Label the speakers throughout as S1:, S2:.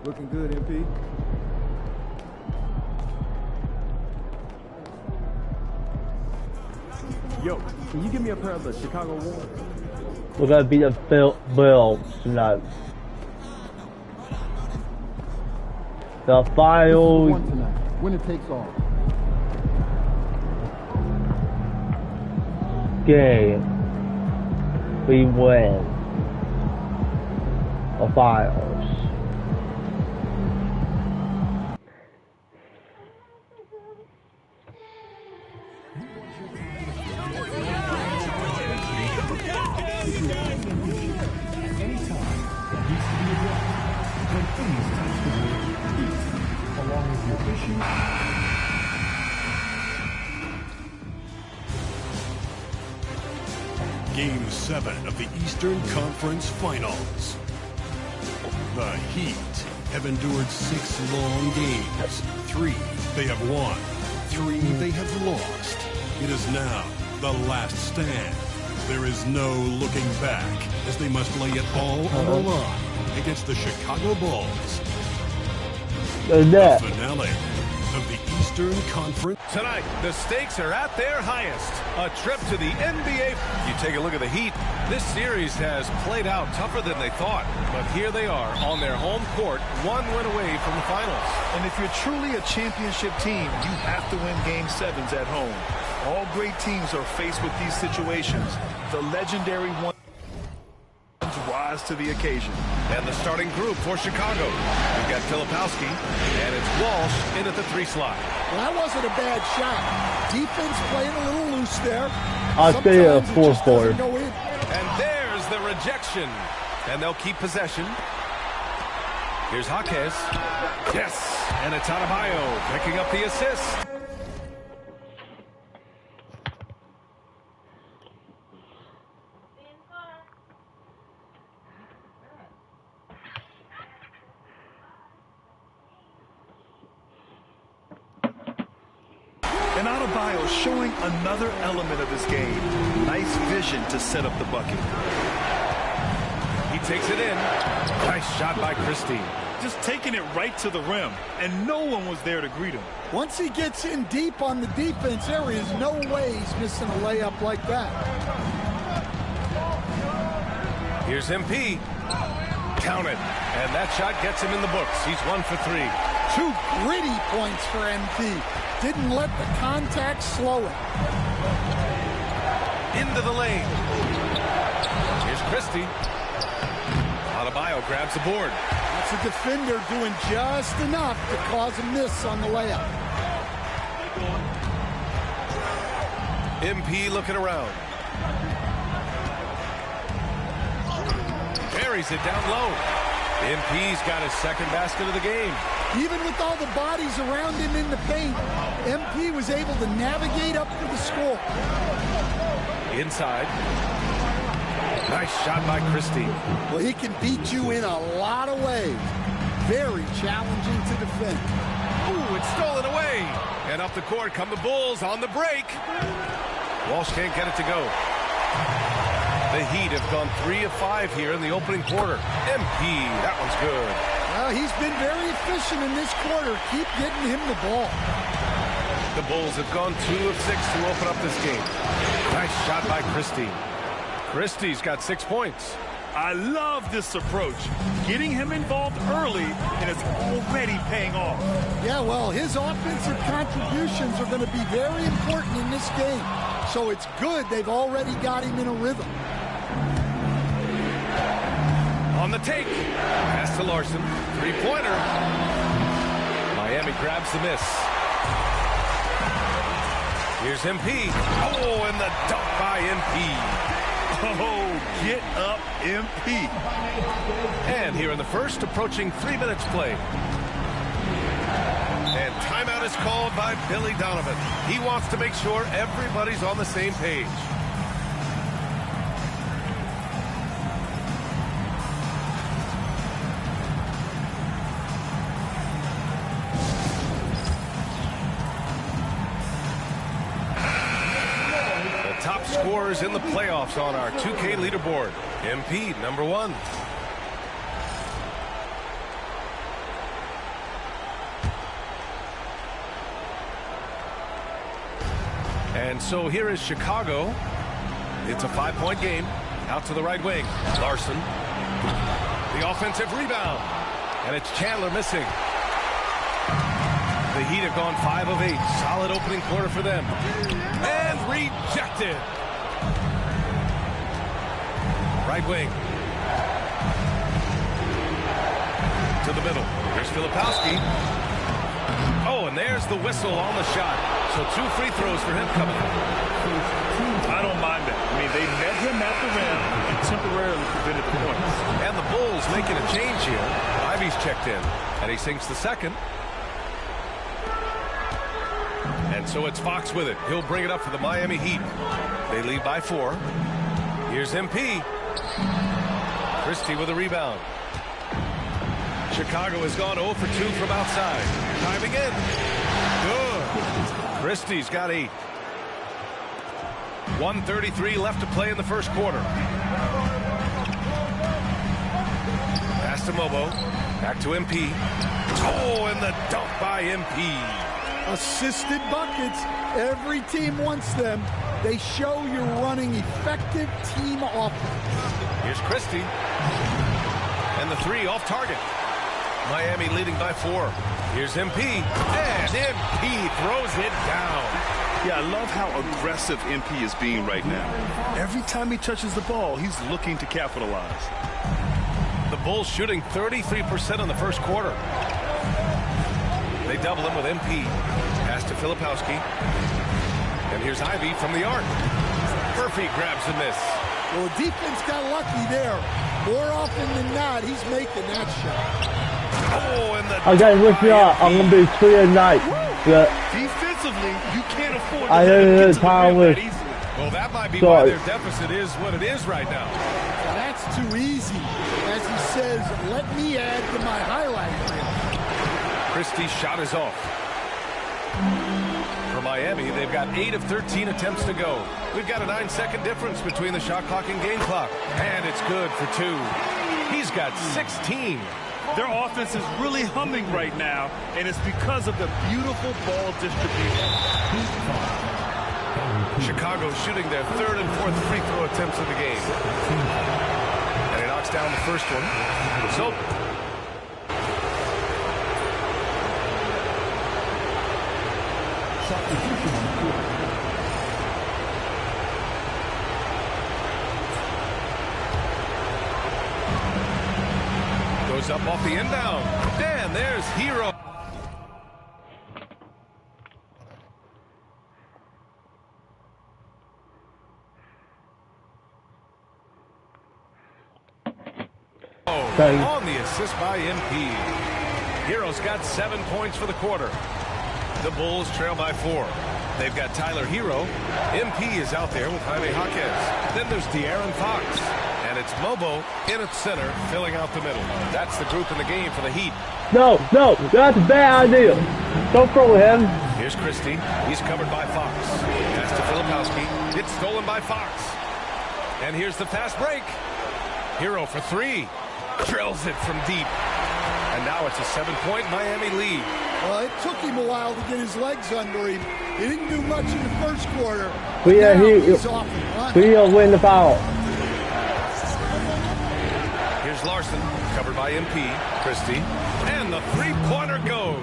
S1: Looking good, MP. Yo, can you give me a pair of the Chicago Warriors?
S2: We're gonna beat the Bills tonight. The final
S1: One tonight. Winner takes all.
S2: game. We win the finals.
S3: Game 7 of the Eastern Conference Finals. The Heat have endured 6 long games. 3 they have won, 3 they have lost. It is now the last stand. There is no looking back as they must lay it all on the line against the Chicago Bulls. The finale of the Eastern Conference.
S4: Tonight, the stakes are at their highest. A trip to the NBA. You take a look at the Heat. This series has played out tougher than they thought. But here they are on their home court, 1 win away from the finals.
S5: And if you're truly a championship team, you have to win Game 7s at home. All great teams are faced with these situations. The legendary ones rise to the occasion.
S4: And the starting group for Chicago. We've got Filipowski, and it's Walsh in at the 3 slot.
S6: Well, that wasn't a bad shot. Defense playing a little loose there.
S2: I'll stay a 4-4.
S4: And there's the rejection. And they'll keep possession. Here's Jaquez. Yes. And it's Adebayo picking up the assist.
S5: And Adebayo showing another element of his game. Nice vision to set up the bucket.
S4: He takes it in. Nice shot by Christie.
S5: Just taking it right to the rim, and no one was there to greet him.
S6: Once he gets in deep on the defense, there is no way he's missing a layup like that.
S4: Here's MP. Count it. And that shot gets him in the books. He's 1 for 3.
S6: 2 gritty points for MP. Didn't let the contact slow it.
S4: Into the lane. Here's Christie. Adebayo grabs the board.
S6: That's a defender doing just enough to cause a miss on the layup.
S4: MP looking around. Buries it down low. MP's got his second basket of the game.
S6: Even with all the bodies around him in the paint, MP was able to navigate up for the score.
S4: Inside. Nice shot by Christie.
S6: Well, he can beat you in a lot of ways. Very challenging to defend.
S4: Ooh, it's stolen away. And up the court come the Bulls on the break. Walsh can't get it to go. The Heat have gone 3 of 5 here in the opening quarter. MP, that one's good.
S6: Well, he's been very efficient in this quarter. Keep getting him the ball.
S4: The Bulls have gone 2 of 6 to open up this game. Nice shot by Christie. Christie's got 6 points.
S5: I love this approach. Getting him involved early, and it's already paying off.
S6: Yeah, well, his offensive contributions are going to be very important in this game. So it's good they've already got him in a rhythm.
S4: On the take. Pass to Larson. 3-pointer. Miami grabs the miss. Here's MP. Oh, and the dunk by MP.
S5: Oh, get up, MP.
S4: And here in the first, approaching 3 minutes play. And timeout is called by Billy Donovan. He wants to make sure everybody's on the same page. Top scorers in the playoffs on our 2K leaderboard. MP, number 1. And so here is Chicago. It's a 5-point game. Out to the right wing. Larson. The offensive rebound. And it's Chandler missing. The Heat have gone 5 of 8. Solid opening quarter for them. And rejected. Right wing. To the middle. Here's Filipowski. Oh, and there's the whistle on the shot. So 2 free throws for him coming up.
S5: I don't mind that. I mean, they met him at the rim and temporarily prevented the points.
S4: And the Bulls making a change here. Ivy's checked in, and he sinks the second. And so it's Fox with it. He'll bring it up for the Miami Heat. They lead by 4. Here's MP. Christie with a rebound. Chicago has gone 0 for 2 from outside. Timing in. Good. Christie's got 8. 1:33 left to play in the first quarter. Pass to Mobo. Back to MP. Oh, and the dunk by MP.
S6: Assisted buckets. Every team wants them. They show you're running effective team offense.
S4: Here's Christie. And the 3 off target. Miami leading by 4. Here's MP. And MP throws it down.
S5: Yeah, I love how aggressive MP is being right now. Every time he touches the ball, he's looking to capitalize.
S4: The Bulls shooting 33% in the first quarter. They double him with MP. Pass to Filipowski. And here's Ivy from the arc. Murphy grabs the miss.
S6: Well, defense got lucky there. More often than not, he's making that shot.
S4: Oh, and the
S2: Okay, look me up. I'm gonna be 3 a night. But
S5: Defensively, you can't afford to
S2: I
S5: let him
S2: didn't
S5: get
S2: have
S5: to the
S2: time
S5: rim
S2: with.
S5: that easily.
S4: well, that might be
S2: Sorry.
S4: why their deficit is what it is right now.
S6: That's too easy. As he says, let me add to my highlight reel.
S4: Christie's shot is off. For Miami, they've got 8 of 13 attempts to go. We've got a 9-second difference between the shot clock and game clock. And it's good for 2. He's got 16.
S5: Their offense is really humming right now, and it's because of the beautiful ball distribution.
S4: Chicago shooting their 3rd and 4th free throw attempts of the game. And he knocks down the first one. So goes up off the inbound. And there's Hero.
S2: Okay.
S4: On the assist by MP. Hero's got 7 points for the quarter. The Bulls trail by 4. They've got Tyler Hero. MP is out there with Jaime Jaquez. Then there's De'Aaron Fox. And it's Mobo in at center, filling out the middle. That's the group in the game for the Heat.
S2: no, that's a bad idea. Don't throw him.
S4: Here's Christie. He's covered by Fox. Pass to Filipowski. It's stolen by Fox. And here's the fast break. Hero for 3. Drills it from deep. And now it's a 7-point Miami lead.
S6: Well, it took him a while to get his legs under him. He didn't do much in the first quarter.
S2: We
S6: Now
S2: he's
S6: he's off and running.
S2: We'll win the foul.
S4: Here's Larson, covered by MP. Christie. And the 3-pointer goes.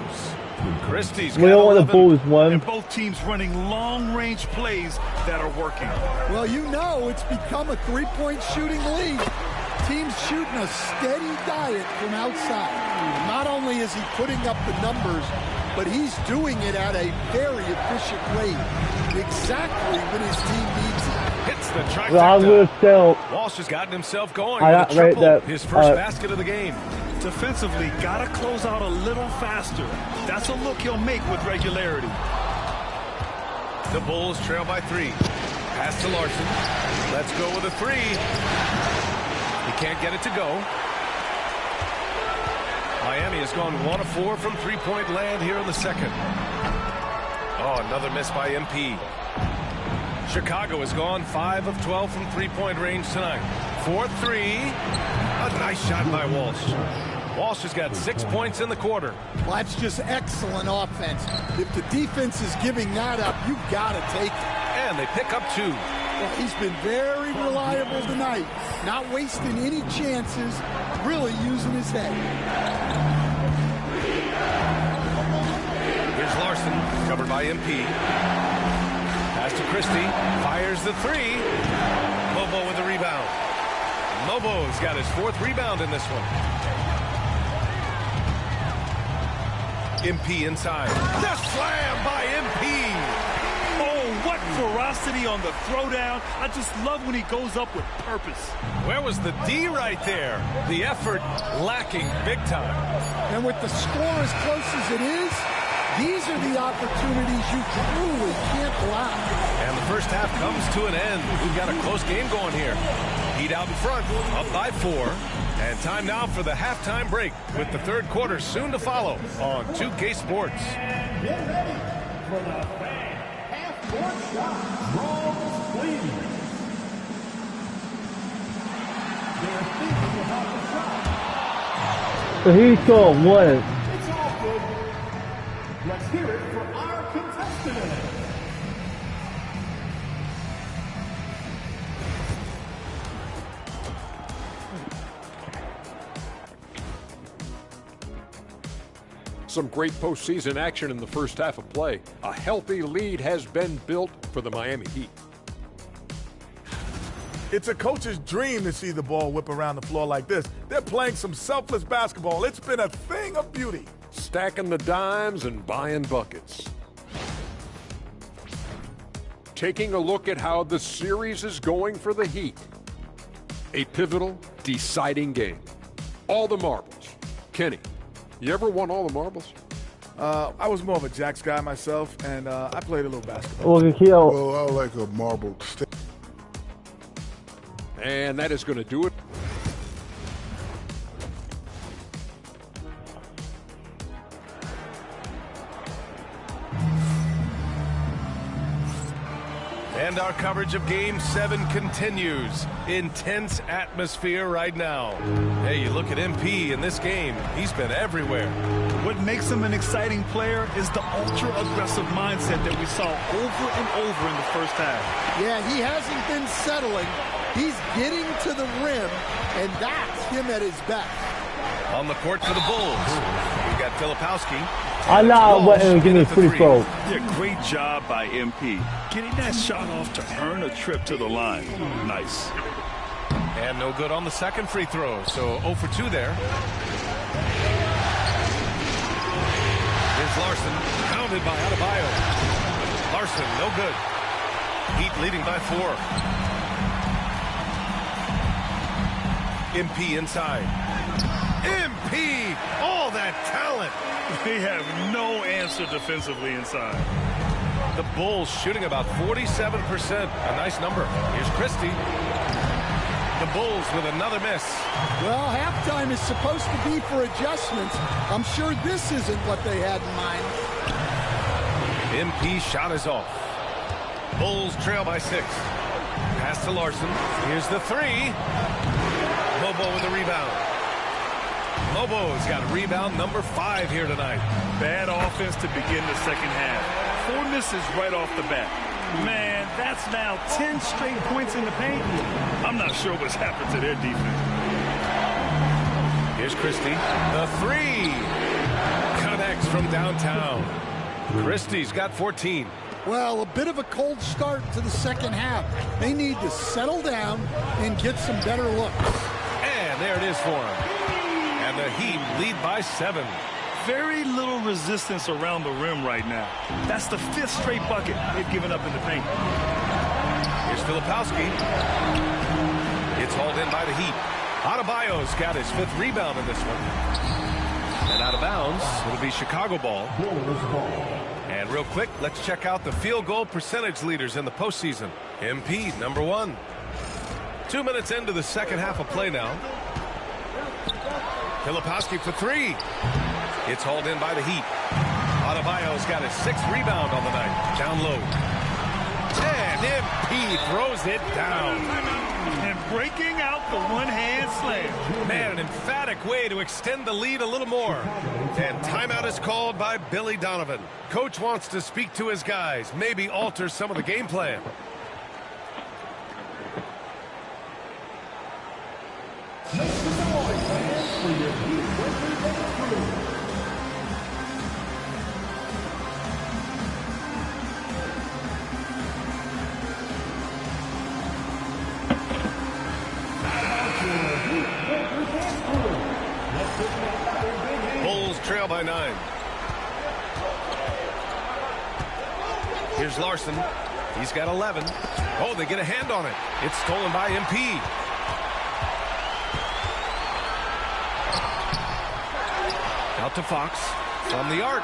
S4: Christie's got
S2: We don't want the
S4: 11.
S2: Bulls win.
S5: And both teams running long-range plays that are working.
S6: Well, you know it's become a 3-point shooting league. Teams shooting a steady diet from outside. Not only is he putting up the numbers, but he's doing it at a very efficient rate. Exactly when his team needs it.
S4: Hits the
S2: Well, I will
S4: trifecta.
S2: still.
S4: Walsh has gotten himself going
S2: I
S4: with a
S2: got right
S4: triple.
S2: there.
S4: His first basket of the game.
S5: Defensively, gotta close out a little faster. That's a look he'll make with regularity.
S4: The Bulls trail by 3. Pass to Larson. Let's go with a 3. He can't get it to go. Miami has gone 1 of 4 from 3-point land here in the second. Oh, another miss by MP. Chicago has gone 5 of 12 from 3-point range tonight. 4-3. A nice shot by Walsh. Walsh has got 6 points in the quarter.
S6: Well, that's just excellent offense. If the defense is giving that up, you've got to take it.
S4: and they pick up 2.
S6: Well, he's been very reliable tonight, not wasting any chances, really using his head.
S4: Here's Larson, covered by MP. Pass to Christie, fires the 3. Lobo with the rebound. Lobo's got his 4th rebound in this one. MP inside. The slam by MP.
S5: Oh, what ferocity on the throwdown. I just love when he goes up with purpose.
S4: Where was the D right there? The effort lacking big time.
S6: And with the score as close as it is, these are the opportunities you truly can't allow.
S4: And the first half comes to an end. We've got a close game going here. Heat out in front, up by 4. And time now for the halftime break, with the third quarter soon to follow on 2K Sports.
S7: Get ready for the half-court shot from Cleveland. They're thinking about the shot.
S2: So he scored 1.
S7: It's all good. Let's hear it for our contestant.
S8: Some great postseason action in the first half of play. A healthy lead has been built for the Miami Heat.
S9: It's a coach's dream to see the ball whip around the floor like this. They're playing some selfless basketball. It's been a thing of beauty.
S8: Stacking the dimes and buying buckets. Taking a look at how the series is going for the Heat. A pivotal, deciding game. All the marbles. Kenny, you ever won all the marbles?
S9: I was more of a jacks guy myself, and I played a little basketball.
S10: Well, I like a marble stick.
S8: And that is going to do it.
S4: And our coverage of Game 7 continues. Intense atmosphere right now. Hey, you look at MP in this game. He's been everywhere.
S5: What makes him an exciting player is the ultra-aggressive mindset that we saw over and over in the first half.
S6: Yeah, he hasn't been settling. He's getting to the rim, and that's him at his best.
S4: On the court for the Bulls, we've got Filipowski.
S2: I know what give me a free throw.
S5: Yeah, great job by MP. Getting that shot off to earn a trip to the line. Nice.
S4: And no good on the second free throw, so 0 for 2 there. Here's Larson, pounded by Adebayo. Larson, no good. Heat leading by 4. MP inside. MP! All that talent!
S5: They have no answer defensively inside.
S4: The Bulls shooting about 47%. A nice number. Here's Christie. The Bulls with another miss.
S6: Well, halftime is supposed to be for adjustments. I'm sure this isn't what they had in mind.
S4: MP shot is off. Bulls trail by 6. Pass to Larson. Here's the 3. Lobo with the rebound. Lobo's got rebound number 5 here tonight.
S5: Bad offense to begin the second half. 4 misses right off the bat. Man, that's now 10 straight points in the paint. I'm not sure what's happened to their defense.
S4: Here's Christie. The 3. Connects from downtown. Christie's got 14.
S6: Well, a bit of a cold start to the second half. They need to settle down and get some better looks.
S4: And there it is for him. And the Heat lead by 7.
S5: Very little resistance around the rim right now. That's the 5th straight bucket they've given up in the paint.
S4: Here's Filipowski. It's hauled in by the Heat. Adebayo's got his 5th rebound in this one. And out of bounds, it'll be Chicago ball. And real quick, let's check out the field goal percentage leaders in the postseason. MP, number 1. 2 minutes into the second half of play now. Filipowski for 3. It's hauled in by the Heat. Adebayo's got his 6th rebound on the night. Down low. And MP throws it down.
S5: And breaking out the one-hand slam.
S4: Man, an emphatic way to extend the lead a little more. And timeout is called by Billy Donovan. Coach wants to speak to his guys, maybe alter some of the game plan.
S7: Make some noise, fans, for your Heat Wednesday crew.
S4: Bulls trail by 9. Here's Larson. He's got 11. Oh, they get a hand on it. It's stolen by MP. Out to Fox from the arc.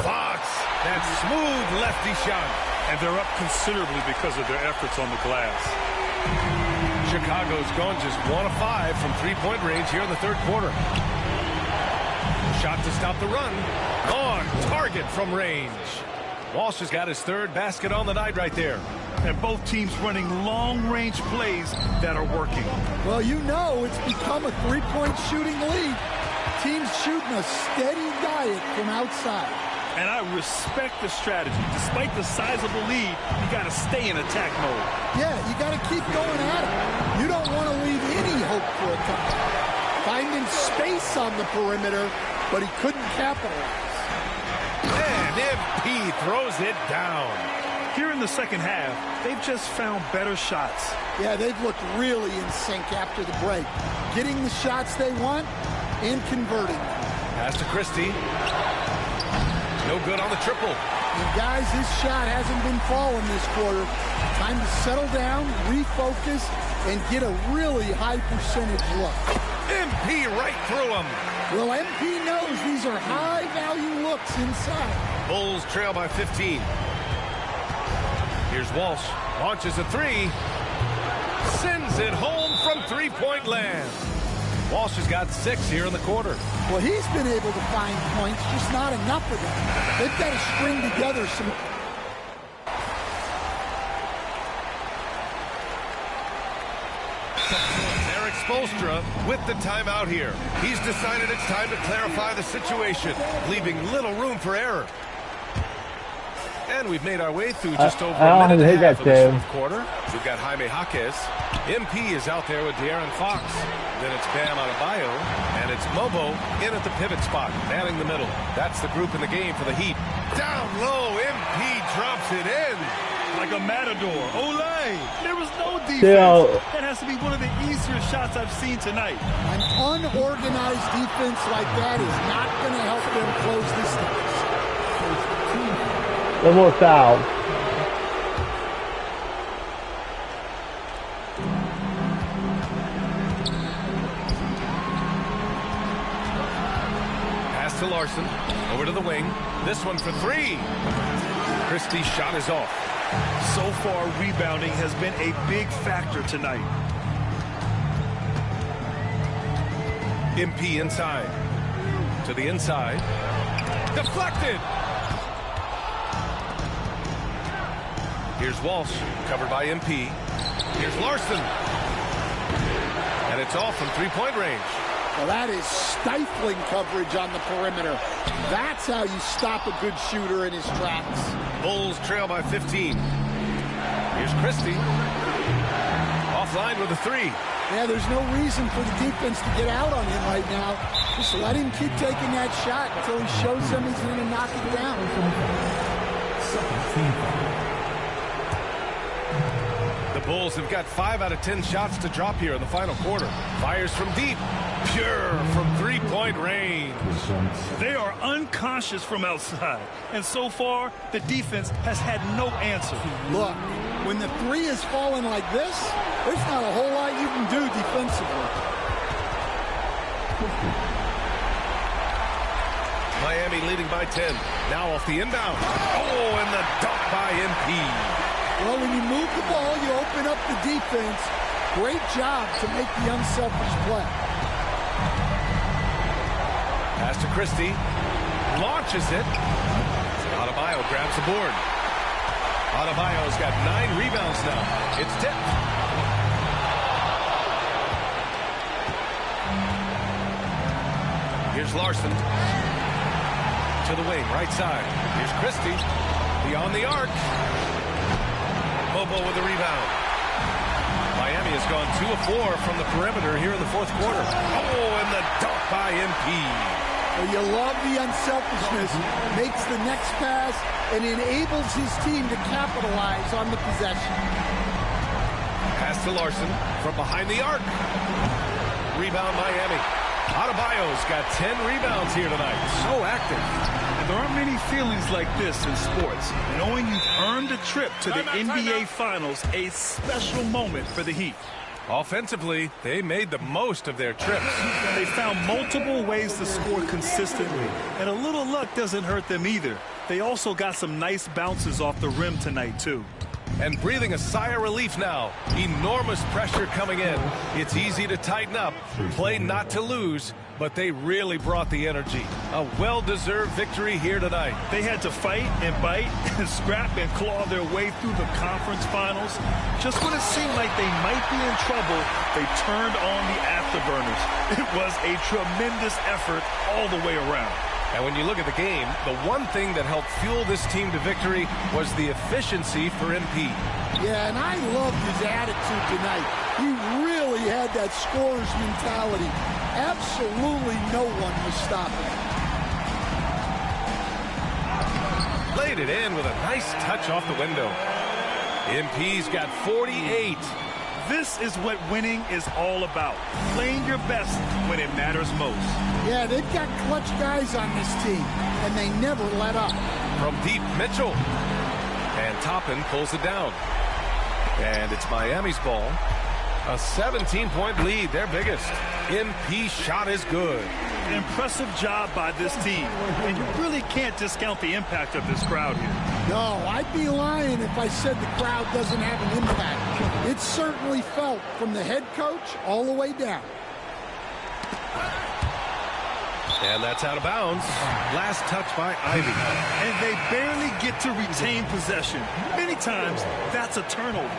S4: Fox, that smooth lefty shot.
S5: And they're up considerably because of their efforts on the glass.
S4: Chicago's gone just 1 of 5 from three-point range here in the third quarter. Shot to stop the run. On target from range. Walsh has got his third basket on the night right there.
S5: And both teams running long-range plays that are working.
S6: Well, you know it's become a three-point shooting lead. Teams shooting a steady diet from outside.
S5: And I respect the strategy. Despite the sizable lead, you got to stay in attack mode.
S6: Yeah, you got to keep going at it. You don't want to leave any hope for a comeback. Finding space on the perimeter, but he couldn't capitalize.
S4: And MP throws it down.
S5: Here in the second half, they've just found better shots.
S6: Yeah, they've looked really in sync after the break. Getting the shots they want and converting.
S4: Pass to Christie. No good on the triple.
S6: And guys, his shot hasn't been falling this quarter. Time to settle down, refocus, and get a really high percentage look.
S4: MP right through him.
S6: Well, MP knows these are high-value looks inside.
S4: Bulls trail by 15. Here's Walsh. Launches a three. Sends it home from three-point land. Walsh has got 6 here in the quarter.
S6: Well, he's been able to find points, just not enough of them. They've got to string together some...
S4: Eric Spoelstra with the timeout here. He's decided it's time to clarify the situation, leaving little room for error. And we've made our way through just over a minute and a half of the fourth quarter. We've got Jaime Jaquez. MP is out there with De'Aaron Fox. Then it's Bam Adebayo. And it's Mobo in at the pivot spot, manning the middle. That's the group in the game for the Heat. Down low, MP drops it in.
S5: Like a matador. Olay! There was no defense. That has to be one of the easier shots I've seen tonight.
S6: An unorganized defense like that is not going to help them close this thing.
S2: No more foul.
S4: Pass to Larson. Over to the wing. This one for 3. Christie's shot is off.
S5: So far, rebounding has been a big factor tonight.
S4: MP inside. To the inside. Deflected. Here's Walsh, covered by MP. Here's Larson. And it's off from three-point range.
S6: Well, that is stifling coverage on the perimeter. That's how you stop a good shooter in his tracks.
S4: Bulls trail by 15. Here's Christie. Offline with a 3.
S6: Yeah, there's no reason for the defense to get out on him right now. Just let him keep taking that shot until he shows them he's going to knock it down.
S4: The Bulls have got 5 out of 10 shots to drop here in the final quarter. Fires from deep. Pure from three-point range.
S5: They are unconscious from outside. And so far, the defense has had no answer.
S6: Look, when the 3 is falling like this, there's not a whole lot you can do defensively.
S4: Miami leading by 10. Now off the inbound. Oh, and the dunk by MP.
S6: Well, when you move the ball, you open up the defense. Great job to make the unselfish play.
S4: Pass to Christie. Launches it. Adebayo grabs the board. Adebayo's got 9 rebounds now. It's tipped. Here's Larson. To the wing, right side. Here's Christie. Beyond the arc. Bobo with the rebound. Miami has gone 2 of 4 from the perimeter here in the fourth quarter. Oh, and the dunk by MP.
S6: Well, you love the unselfishness. Makes the next pass and enables his team to capitalize on the possession.
S4: Pass to Larson from behind the arc. Rebound Miami. Adebayo's got 10 rebounds here tonight. So active.
S5: And there aren't many feelings like this in sports. Knowing you've earned a trip to the NBA Finals, a special moment for the Heat.
S4: Offensively, they made the most of their trips.
S5: They found multiple ways to score consistently, and a little luck doesn't hurt them either. They also got some nice bounces off the rim tonight, too.
S4: And breathing a sigh of relief now. Enormous pressure coming in. It's easy to tighten up, play not to lose, but they really brought the energy. A well-deserved victory here tonight.
S5: They had to fight and bite and scrap and claw their way through the conference finals. Just when it seemed like they might be in trouble, they turned on the afterburners. It was a tremendous effort all the way around.
S4: And when you look at the game, the one thing that helped fuel this team to victory was the efficiency for MP.
S6: Yeah, and I loved his attitude tonight. He really had that scorer's mentality. Absolutely no one was stopping him.
S4: Laid it in with a nice touch off the window. MP's got 48.
S5: This is what winning is all about. Playing your best when it matters most.
S6: Yeah, they've got clutch guys on this team, and they never let up.
S4: From deep, Mitchell. And Toppin pulls it down. And it's Miami's ball. A 17-point lead, their biggest. MP shot is good.
S5: Impressive job by this team. And you really can't discount the impact of this crowd here.
S6: No, I'd be lying if I said the crowd doesn't have an impact. It's certainly felt from the head coach all the way down.
S4: And that's out of bounds. Last touch by Ivy.
S5: And they barely get to retain possession. Many times, that's a turnover.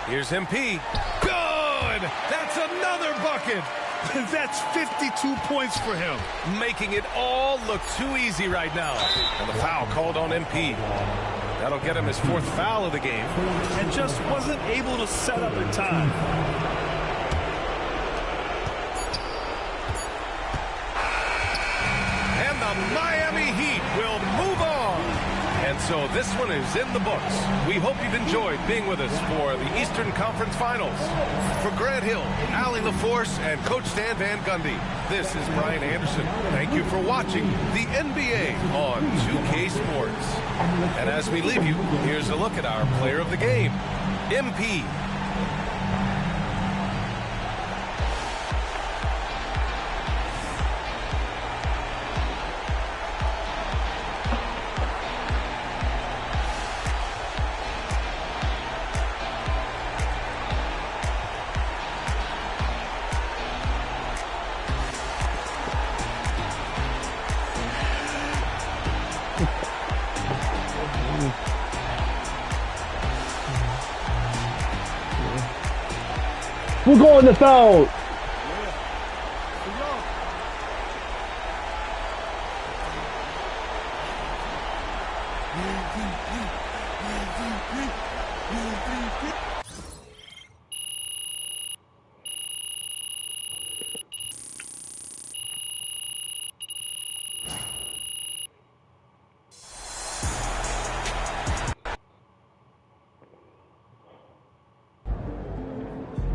S4: Here's MP. Good! That's another bucket!
S5: That's 52 points for him.
S4: Making it all look too easy right now. And the foul called on MP. That'll get him his 4th foul of the game.
S5: And just wasn't able to set up in time.
S4: And the Miami Heat will move on. And so this one is in the books. We hope you've enjoyed being with us for the Eastern Conference Finals. For Grant Hill, Allie LaForce, and Coach Stan Van Gundy, this is Brian Anderson. Thank you for watching the NBA on 2K Sports. And as we leave you, here's a look at our player of the game, MP.
S2: We're going to foul.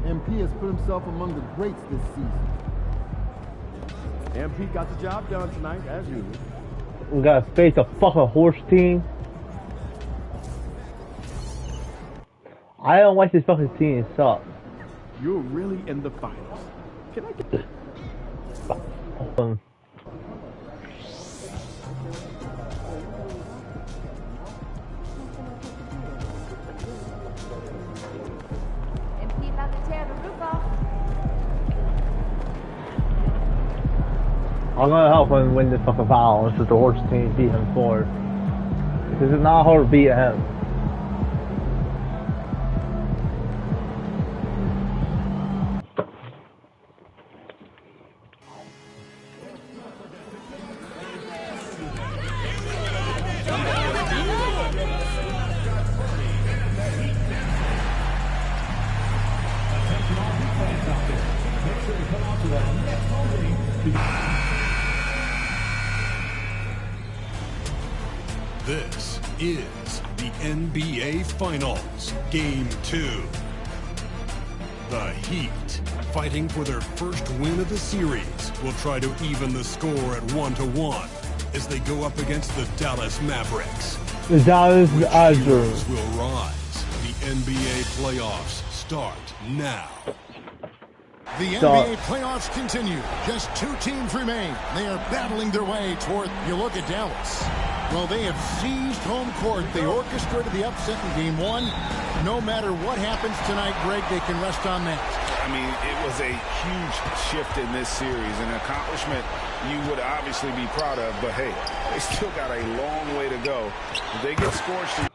S1: MP has put himself among the greats this season. MP got the job done tonight, as usual.
S2: We gotta face a fucking horse team. I don't like this fucking team, it sucks.
S1: You're really in the finals. Can I get this?
S2: I'm gonna help him win this fucking foul. This is the horse team beat him for. Because it's not hard to beat him.
S3: This is the NBA Finals, Game 2. The Heat, fighting for their first win of the series, will try to even the score at 1-1 as they go up against the Dallas Mavericks.
S2: The Dallas
S3: Mavericks will rise. The NBA playoffs start now.
S11: The NBA playoffs continue. Just 2 teams remain. They are battling their way toward, you look at Dallas. Well, they have seized home court. They orchestrated the upset in Game 1. No matter what happens tonight, Greg, they can rest on that.
S5: I mean, it was a huge shift in this series, an accomplishment you would obviously be proud of, but hey, they still got a long way to go. If they get scorched in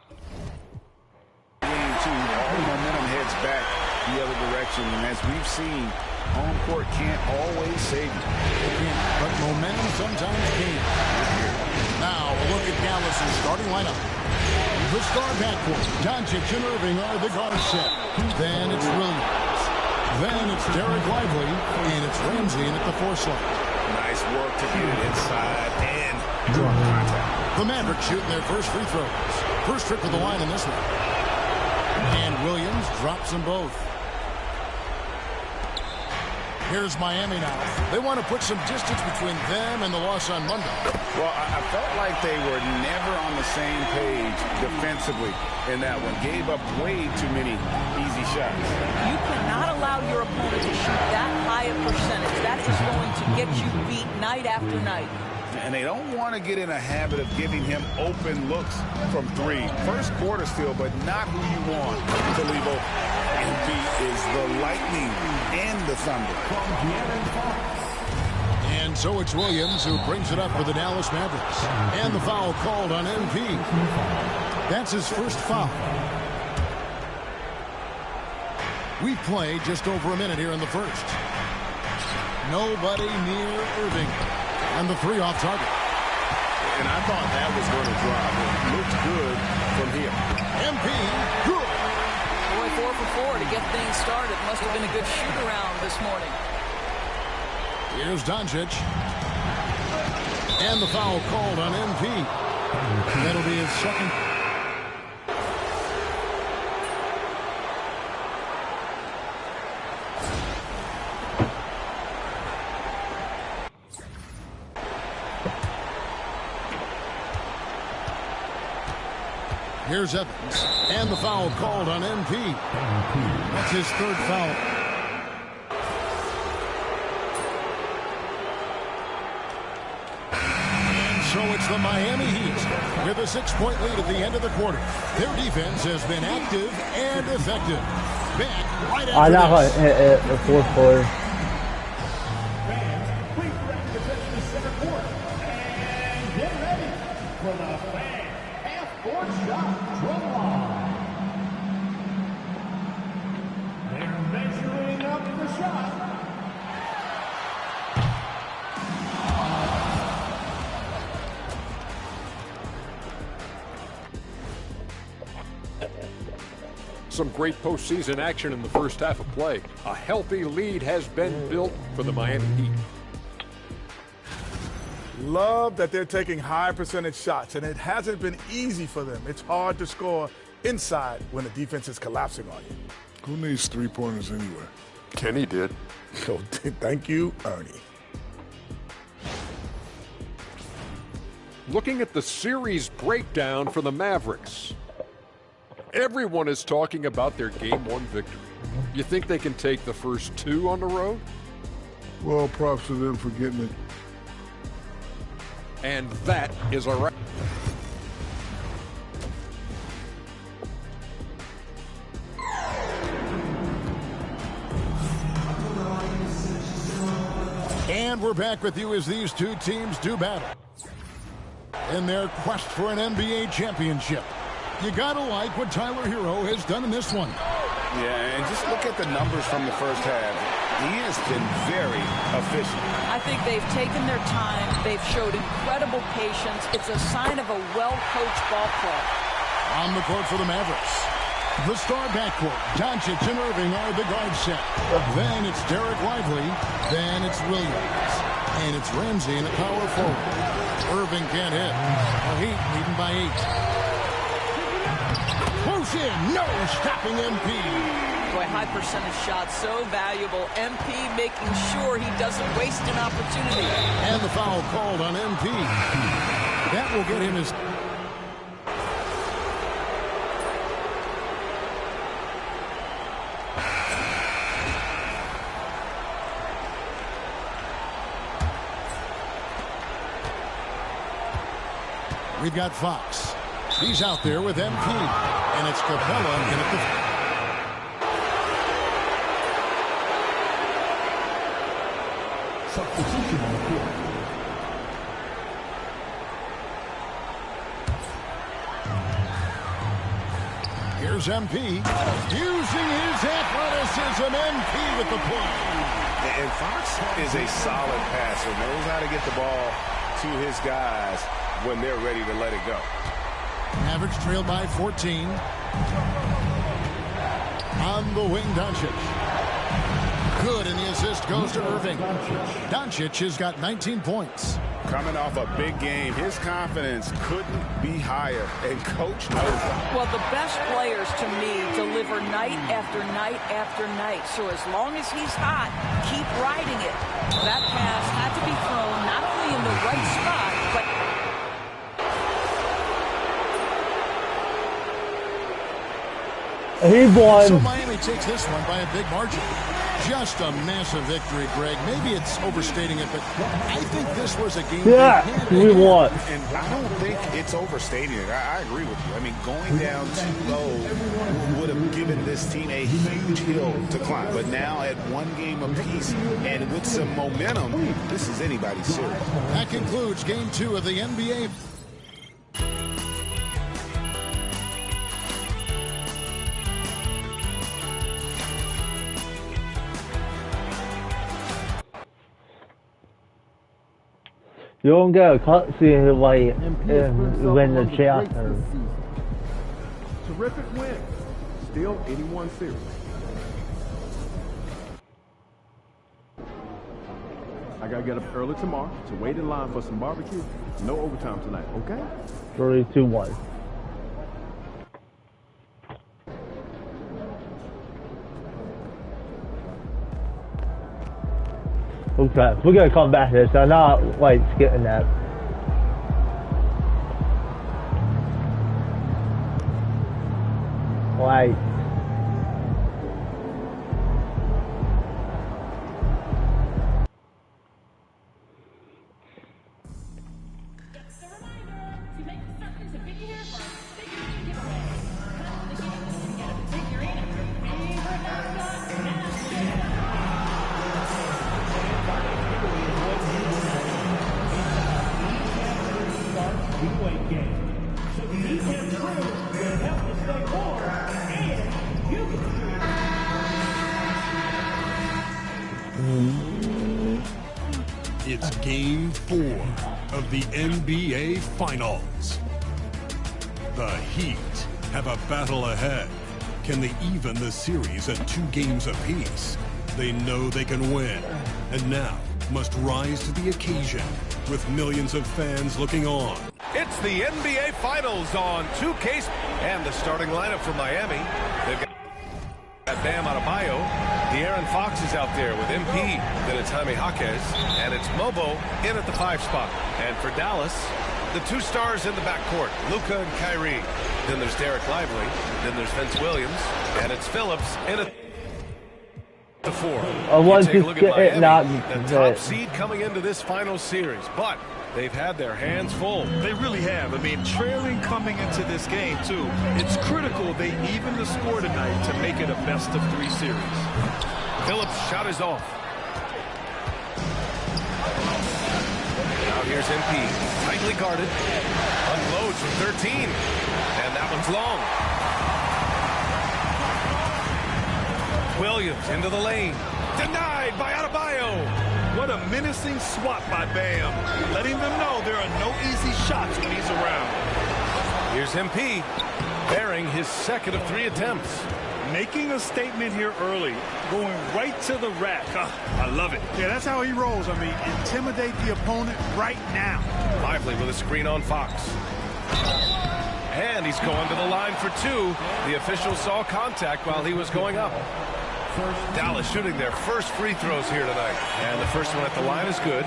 S5: Game 2, all the momentum heads back the other direction, and as we've seen, home court can't always save you.
S11: It can't, but momentum sometimes can. Now, a look at Dallas' starting lineup. The star backcourt, Doncic and Irving are the guard set. Then it's Williams. Then it's Derek Lively, and it's Ramsey in at the 4 slot.
S5: Nice work to get it inside and draw contact.
S11: The Mavericks shooting their first free throws. First trip to the line in this one. And Williams drops them both. Here's Miami now. They want to put some distance between them and the loss on Monday.
S5: Well, I felt like they were never on the same page defensively in that one. Gave up way too many easy shots.
S12: You cannot allow your opponent to shoot that high a percentage. That is going to get you beat night after night.
S5: And they don't want to get in a habit of giving him open looks from 3. First quarter still, but not who you want to leave open. MP is the Lightning and the Thunder.
S11: And so it's Williams who brings it up for the Dallas Mavericks. And the foul called on MP. That's his first foul. We've played just over a minute here in the first. Nobody near Irving. And the 3 off target.
S5: And I thought that was going to drop. It looked good from here.
S11: MP, good.
S12: Boy, 4 for 4 to get things started. Must have been a good shoot-around this morning.
S11: Here's Doncic. And the foul called on MP. That'll be his second. Here's Evans. And the foul called on MP. That's his 3rd foul. And so it's the Miami Heat with a 6-point lead at the end of the quarter. Their defense has been active and effective. Back right after
S2: this. The 4th quarter.
S7: Fans, please direct your attention to center court. And get ready for the fan half-court shot drum line. They're measuring up the shot.
S8: Some great postseason action in the first half of play. A healthy lead has been built for the Miami Heat.
S9: Love that they're taking high percentage shots, and it hasn't been easy for them. It's hard to score inside when the defense is collapsing on you.
S10: Who needs 3-pointers anyway?
S8: Kenny did.
S9: So, thank you, Ernie.
S8: Looking at the series breakdown for the Mavericks. Everyone is talking about their Game 1 victory. You think they can take the first 2 on the road?
S10: Well, props to them for getting it.
S8: And that is a wrap.
S11: And we're back with you as these 2 teams do battle in their quest for an NBA championship. You gotta like what Tyler Hero has done in this one.
S5: Yeah, and just look at the numbers from the first half. He has been very efficient.
S12: I think they've taken their time. They've showed incredible patience. It's a sign of a well-coached ball club.
S11: On the court for the Mavericks. The star backcourt, Doncic and Irving are the guard set. Then it's Derek Lively. Then it's Williams. And it's Ramsey in a power forward. Irving can't hit. The Heat leading by 8. Close in. No stopping MP.
S12: Boy, high percentage shot, so valuable. MP making sure he doesn't waste an opportunity.
S11: And the foul called on MP. That will get him his... We've got Fox. He's out there with MP. And it's Capella in at the...
S7: Substitution on the court.
S11: Here's MP. Using his athleticism, MP with the play.
S13: And Fox is a solid passer, knows how to get the ball to his guys when they're ready to let it go.
S11: Mavericks trailed by 14. On the wing, Doncic. Good, and the assist goes to Irving. Doncic has got 19 points.
S13: Coming off a big game, his confidence couldn't be higher, and Coach knows it.
S12: Well, the best players, to me, deliver night after night after night. So as long as he's hot, keep riding it. That pass had to be thrown not only in the right spot, but...
S2: He won.
S11: So Miami takes this one by a big margin. Just a massive victory, Greg. Maybe it's overstating it, but I think this was a game.
S2: Yeah, we won.
S13: And I don't think it's overstating it. I agree with you. I mean, going down too low would have given this team a huge hill to climb. But now at one game apiece and with some momentum, this is anybody's series.
S11: That concludes Game 2 of the NBA.
S2: You don't get a cutscene like when the chat turns.
S1: Terrific win. Still 81 series. I gotta get up early tomorrow to wait in line for some barbecue. No overtime tonight, okay?
S2: 3, 2, 1. Okay, we're gonna come back to this. I'm not like skipping that. Like.
S3: It's Game 4 of the NBA Finals. The Heat have a battle ahead. Can they even the series at 2 games apiece? They know they can win, and now must rise to the occasion with millions of fans looking on.
S4: It's the NBA Finals on 2K, and the starting lineup for Miami. They've got Bam Adebayo. De'Aaron Fox is out there with MP, then it's Jaime Jaquez, and it's Mobo in at the 5 spot. And for Dallas, the 2 stars in the backcourt, Luka and Kyrie. Then there's Derek Lively, then there's Vince Williams, and it's Phillips in at the 4.
S2: I want
S4: Take a
S2: to
S4: look
S2: get
S4: at
S2: it,
S4: Miami,
S2: not
S4: the top seed coming into this final series, but they've had their hands full.
S5: They really have. I mean, trailing coming into this game, too. It's critical they even the score tonight to make it a best-of-3 series.
S4: Phillips' shot is off. Now here's MP, tightly guarded. Unloads from 13, and that one's long. Williams into the lane. Denied by Adebayo.
S5: What a menacing swat by Bam, letting them know there are no easy shots when he's around.
S4: Here's MP, bearing his second of 3 attempts.
S5: Making a statement here early, going right to the rack. I love it.
S14: Yeah, that's how he rolls. I mean, intimidate the opponent right now.
S4: Lively with a screen on Fox. And he's going to the line for two. The official saw contact while he was going up. Dallas shooting their first free throws here tonight. And the first one at the line is good.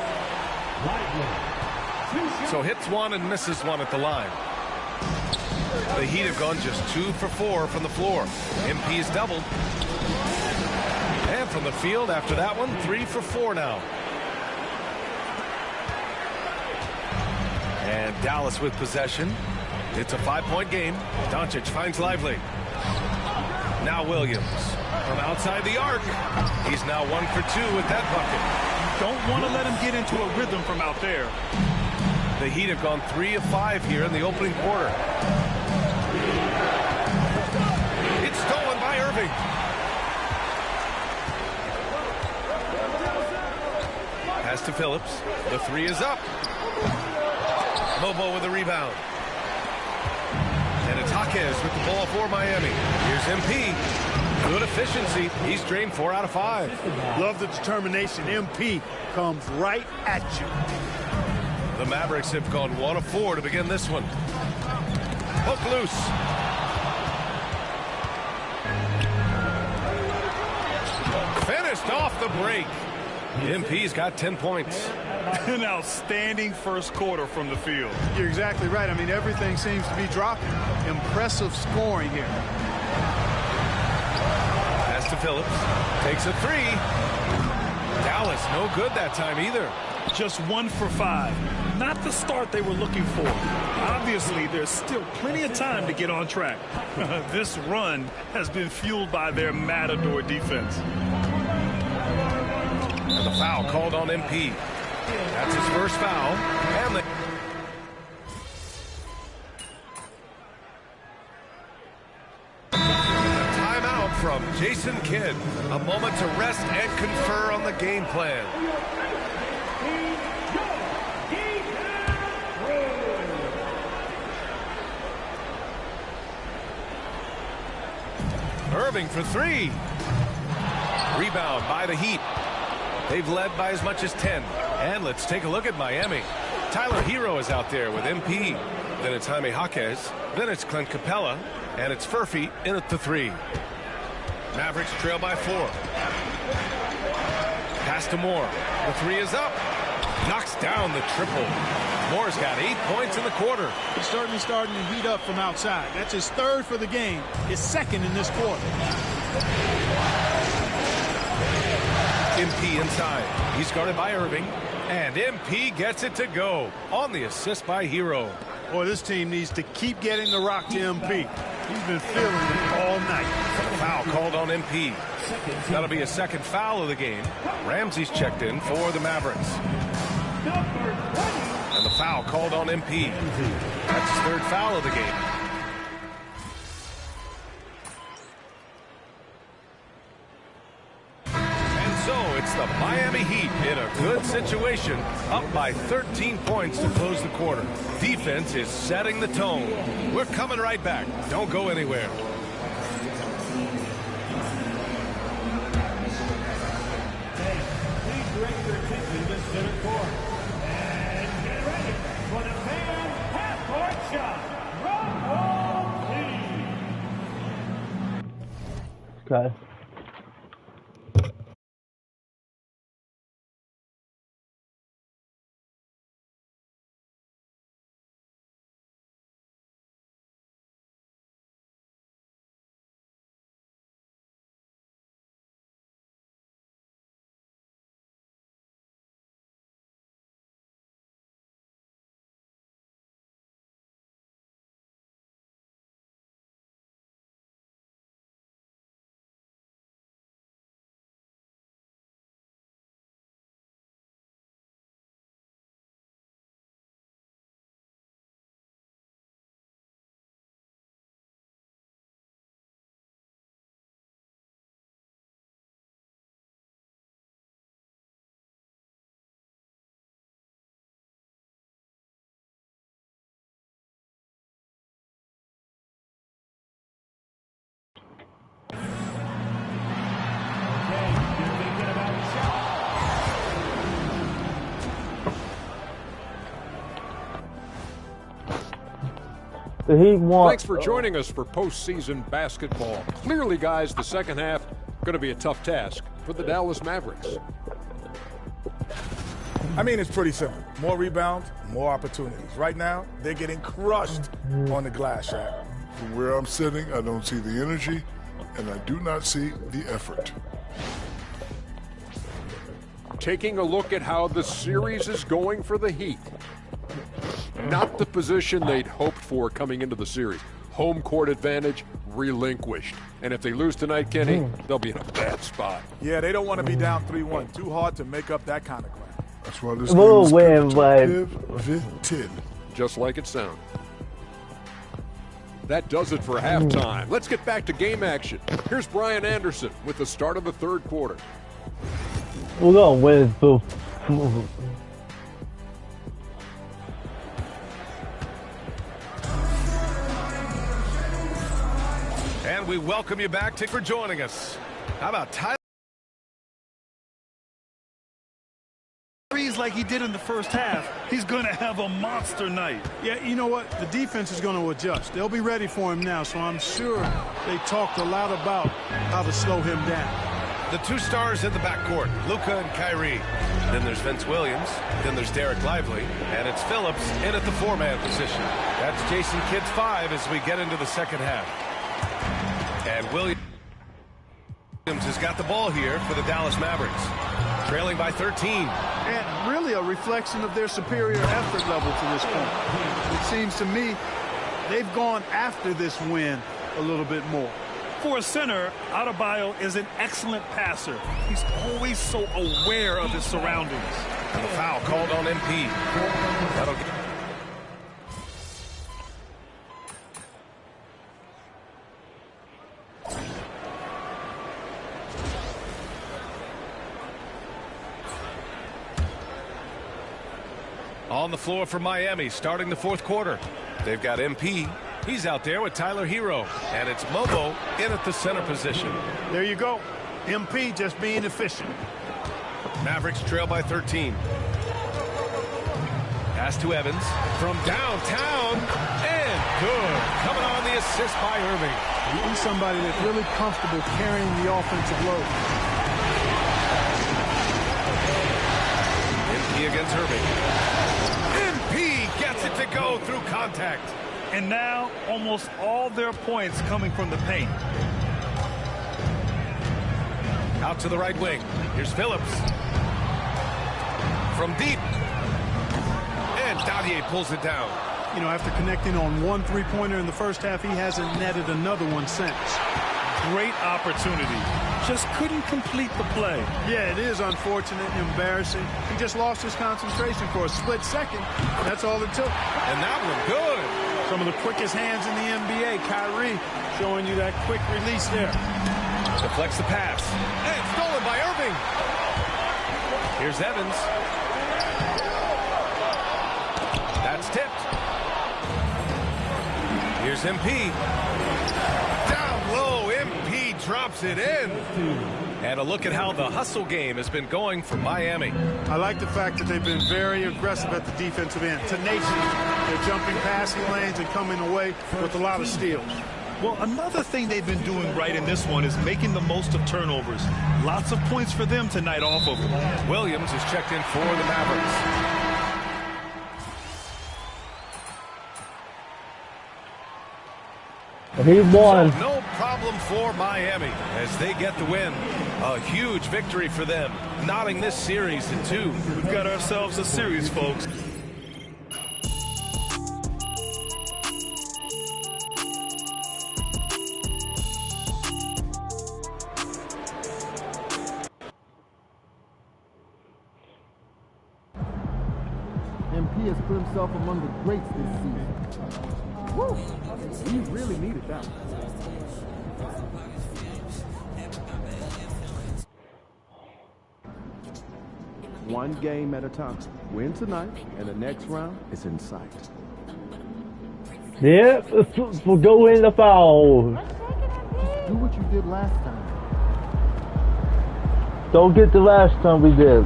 S4: So hits one and misses one at the line. The Heat have gone just 2 for 4 from the floor. MP is doubled. And from the field after that one, 3 for 4 now. And Dallas with possession. It's a 5-point game. Doncic finds Lively. Now Williams from outside the arc. He's now 1 for 2 with that bucket.
S5: You don't want to let him get into a rhythm from out there.
S4: The Heat have gone 3 of 5 here in the opening quarter. It's stolen by Irving. Pass to Phillips. The three is up. Lobo with the rebound. And it's Jaquez with the ball for Miami. Here's MP. Good efficiency. He's drained 4 out of 5.
S14: Love the determination. MP comes right at you.
S4: The Mavericks have gone 1 of 4 to begin this one. Hook loose. Finished off the break. MP's got 10 points.
S5: An outstanding first quarter from the field.
S14: You're exactly right. I mean, everything seems to be dropping. Impressive scoring here.
S4: Pass to Phillips. Takes a 3. Dallas no good that time either.
S5: Just 1 for 5. Not the start they were looking for. Obviously, there's still plenty of time to get on track. This run has been fueled by their Matador defense.
S4: And the foul called on MP. That's his first foul. And the timeout from Jason Kidd. A moment to rest and confer on the game plan. Irving for 3. Rebound by the Heat. They've led by as much as 10. And let's take a look at Miami. Tyler Hero is out there with MP. Then it's Jaime Jaquez. Then it's Clint Capella. And it's Furphy in at the 3. Mavericks trail by 4. Pass to Moore. The 3 is up. Knocks down the triple. Moore's got 8 points in the quarter.
S14: He's certainly starting to heat up from outside. That's his 3rd for the game. His 2nd in this quarter.
S4: MP inside. He's guarded by Irving. And MP gets it to go on the assist by Hero.
S14: Boy, this team needs to keep getting the rock to MP. He's been feeling it all night.
S4: A foul called on MP. That'll be a 2nd foul of the game. Ramsey's checked in for the Mavericks. And the foul called on MP. That's his 3rd foul of the game. So it's the Miami Heat in a good situation, up by 13 points to close the quarter. Defense is setting the tone. We're coming right back. Don't go anywhere.
S7: Please direct your attention to center court. And get ready for the fan half-court shot. Rock ball, please.
S2: Okay. The Heat won.
S8: Thanks for joining us for postseason basketball. Clearly, guys, the second half going to be a tough task for the Dallas Mavericks.
S9: I mean, it's pretty simple. More rebounds, more opportunities. Right now, they're getting crushed on the glass, Shaq.
S10: From where I'm sitting, I don't see the energy, and I do not see the effort.
S8: Taking a look at how the series is going for the Heat. Not the position they'd hoped for coming into the series. Home court advantage relinquished. And if they lose tonight, Kenny, they'll be in a bad spot.
S9: Yeah, they don't want to be down 3-1. Too hard to make up that kind of ground.
S10: That's why this game is pivoted.
S8: Just like it sounds. That does it for halftime. Let's get back to game action. Here's Brian Anderson with the start of the third quarter.
S2: We're going to win both.
S4: And we welcome you back for joining us. How about Tyler?
S5: Like he did in the first half, he's going to have a monster night.
S14: Yeah, you know what? The defense is going to adjust. They'll be ready for him now, so I'm sure they talked a lot about how to slow him down.
S4: The two stars in the backcourt, Luka and Kyrie. Then there's Vince Williams. Then there's Derek Lively. And it's Phillips in at the four-man position. That's Jason Kidd's 5 as we get into the second half. And Williams has got the ball here for the Dallas Mavericks. Trailing by 13.
S14: And really a reflection of their superior effort level to this point. It seems to me they've gone after this win a little bit more.
S5: For a center, Adebayo is an excellent passer. He's always so aware of his surroundings.
S4: And a foul called on MP. That'll get... On the floor for Miami, starting the fourth quarter. They've got MP. He's out there with Tyler Hero. And it's Mobo in at the center position.
S14: There you go. MP just being efficient.
S4: Mavericks trail by 13. Pass to Evans from downtown. And good. Coming on the assist by Irving.
S14: He's somebody that's really comfortable carrying the offensive load.
S4: MP against Irving. Gets it to go through contact.
S5: And now almost all their points coming from the paint.
S4: Out to the right wing. Here's Phillips. From deep. And Dadier pulls it down.
S14: You know, after connecting on one three-pointer in the first half, he hasn't netted another one since.
S5: Great opportunity. Just couldn't complete the play.
S14: Yeah, it is unfortunate and embarrassing. He just lost his concentration for a split second. That's all it took.
S4: And that one good.
S14: Some of the quickest hands in the NBA. Kyrie showing you that quick release there.
S4: Deflects the pass. And stolen by Irving. Here's Evans. That's tipped. Here's MP. Down low, MP drops it in. And a look at how the hustle game has been going for Miami.
S14: I like the fact that they've been very aggressive at the defensive end. Tenacious. They're jumping passing lanes and coming away with a lot of steals.
S5: Well, another thing they've been doing right in this one is making the most of turnovers. Lots of points for them tonight off of them.
S4: Williams is checked in for the Mavericks.
S2: He won.
S4: So no problem for Miami as they get the win. A huge victory for them, knotting this series in 2.
S5: We've got ourselves a series, folks.
S15: MP has put himself among the greats this season. Woo! He really needed that one.
S1: One game at a time. Win tonight, and the next round is in sight.
S2: Yeah, we'll go in the foul.
S15: Do what you did last time.
S2: Don't get the last time we did.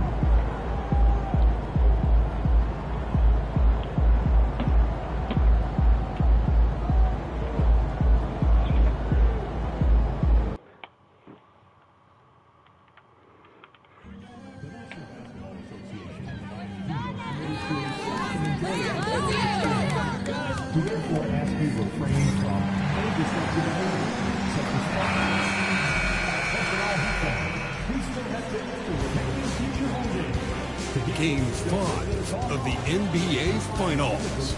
S7: therefore ask you to refrain from any disruptive behavior, such as fighting. Attention all Heat fans. Houston has been able to remain in future home games.
S3: Game 5 of the NBA Finals.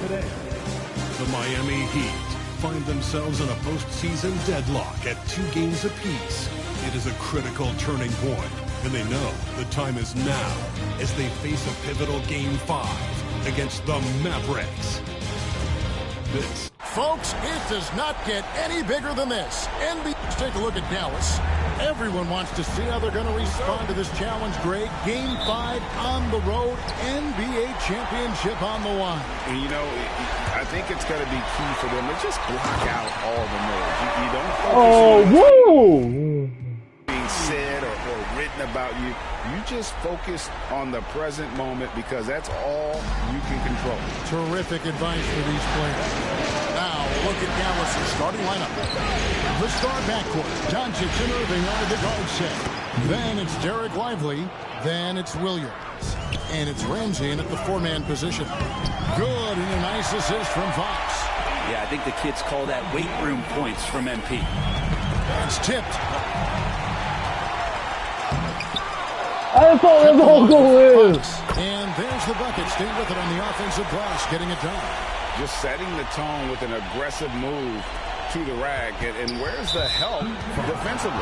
S3: The Miami Heat find themselves in a postseason deadlock at 2 games apiece. It is a critical turning point, and they know the time is now as they face a pivotal Game 5 against the Mavericks. This,
S11: Folks, it does not get any bigger than this. Let's take a look at Dallas. Everyone wants to see how they're going to respond to this challenge, Greg. Game 5 on the road, NBA championship on the line.
S13: And, you know, I think it's going to be key for them to just block out all the noise. You don't focus on being said or written about you. You just focus on the present moment because that's all you can control.
S11: Terrific advice for these players. Now, look at Dallas' starting lineup. The star backcourt, Doncic and Irving are the guard set. Then it's Derek Lively. Then it's Williams. And it's Ramsey in at the 4-man position. Good, and a nice assist from Fox.
S16: Yeah, I think the kids call that weight room points from MP.
S11: It's tipped.
S2: That's all the whole goal is.
S11: And there's the bucket. Stay with it on the offensive glass, getting it done.
S13: Just setting the tone with an aggressive move to the rack. And where's the help defensively?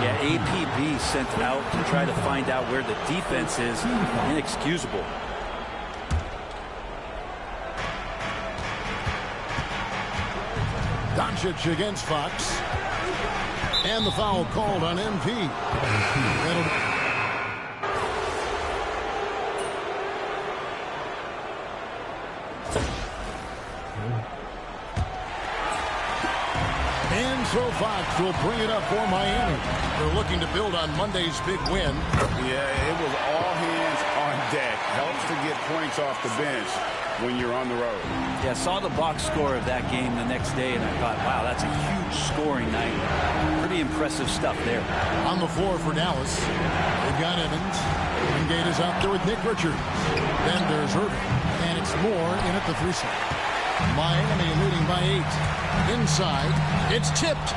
S16: Yeah, APB sent out to try to find out where the defense is. Inexcusable.
S11: Doncic against Fox. And the foul called on MP. And so Fox will bring it up for Miami. They're looking to build on Monday's big win.
S13: Yeah, it was all hands on deck. Helps to get points off the bench when you're on the road.
S16: Yeah, saw the box score of that game the next day, and I thought, wow, that's a huge scoring night. Pretty impressive stuff there.
S11: On the floor for Dallas, they've got Evans. Wingate is out there with Nick Richards. Then there's Irving. And it's Moore in at the 3 slot. Miami leading by 8. Inside, it's tipped.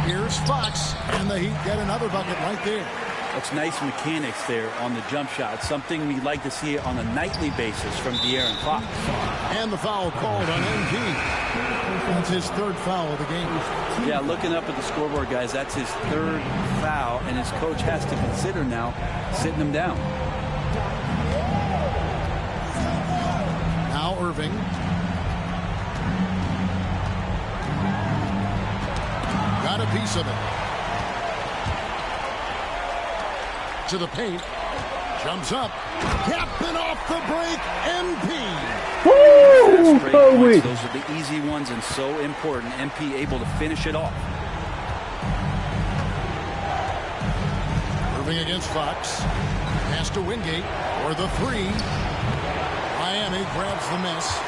S11: Here's Fox, and the Heat get another bucket right there.
S16: That's nice mechanics there on the jump shot. It's something we'd like to see on a nightly basis from De'Aaron Fox.
S11: And the foul called on MP. That's his 3rd foul of the game.
S16: Yeah, looking up at the scoreboard, guys, that's his 3rd foul, and his coach has to consider now sitting him down.
S11: Now Irving. Got a piece of it. To the paint. Jumps up. Captain off the break. MP.
S2: Woo!
S16: Those are the easy ones and so important. MP able to finish it off.
S11: Irving against Fox. Pass to Wingate for the 3. Miami grabs the miss.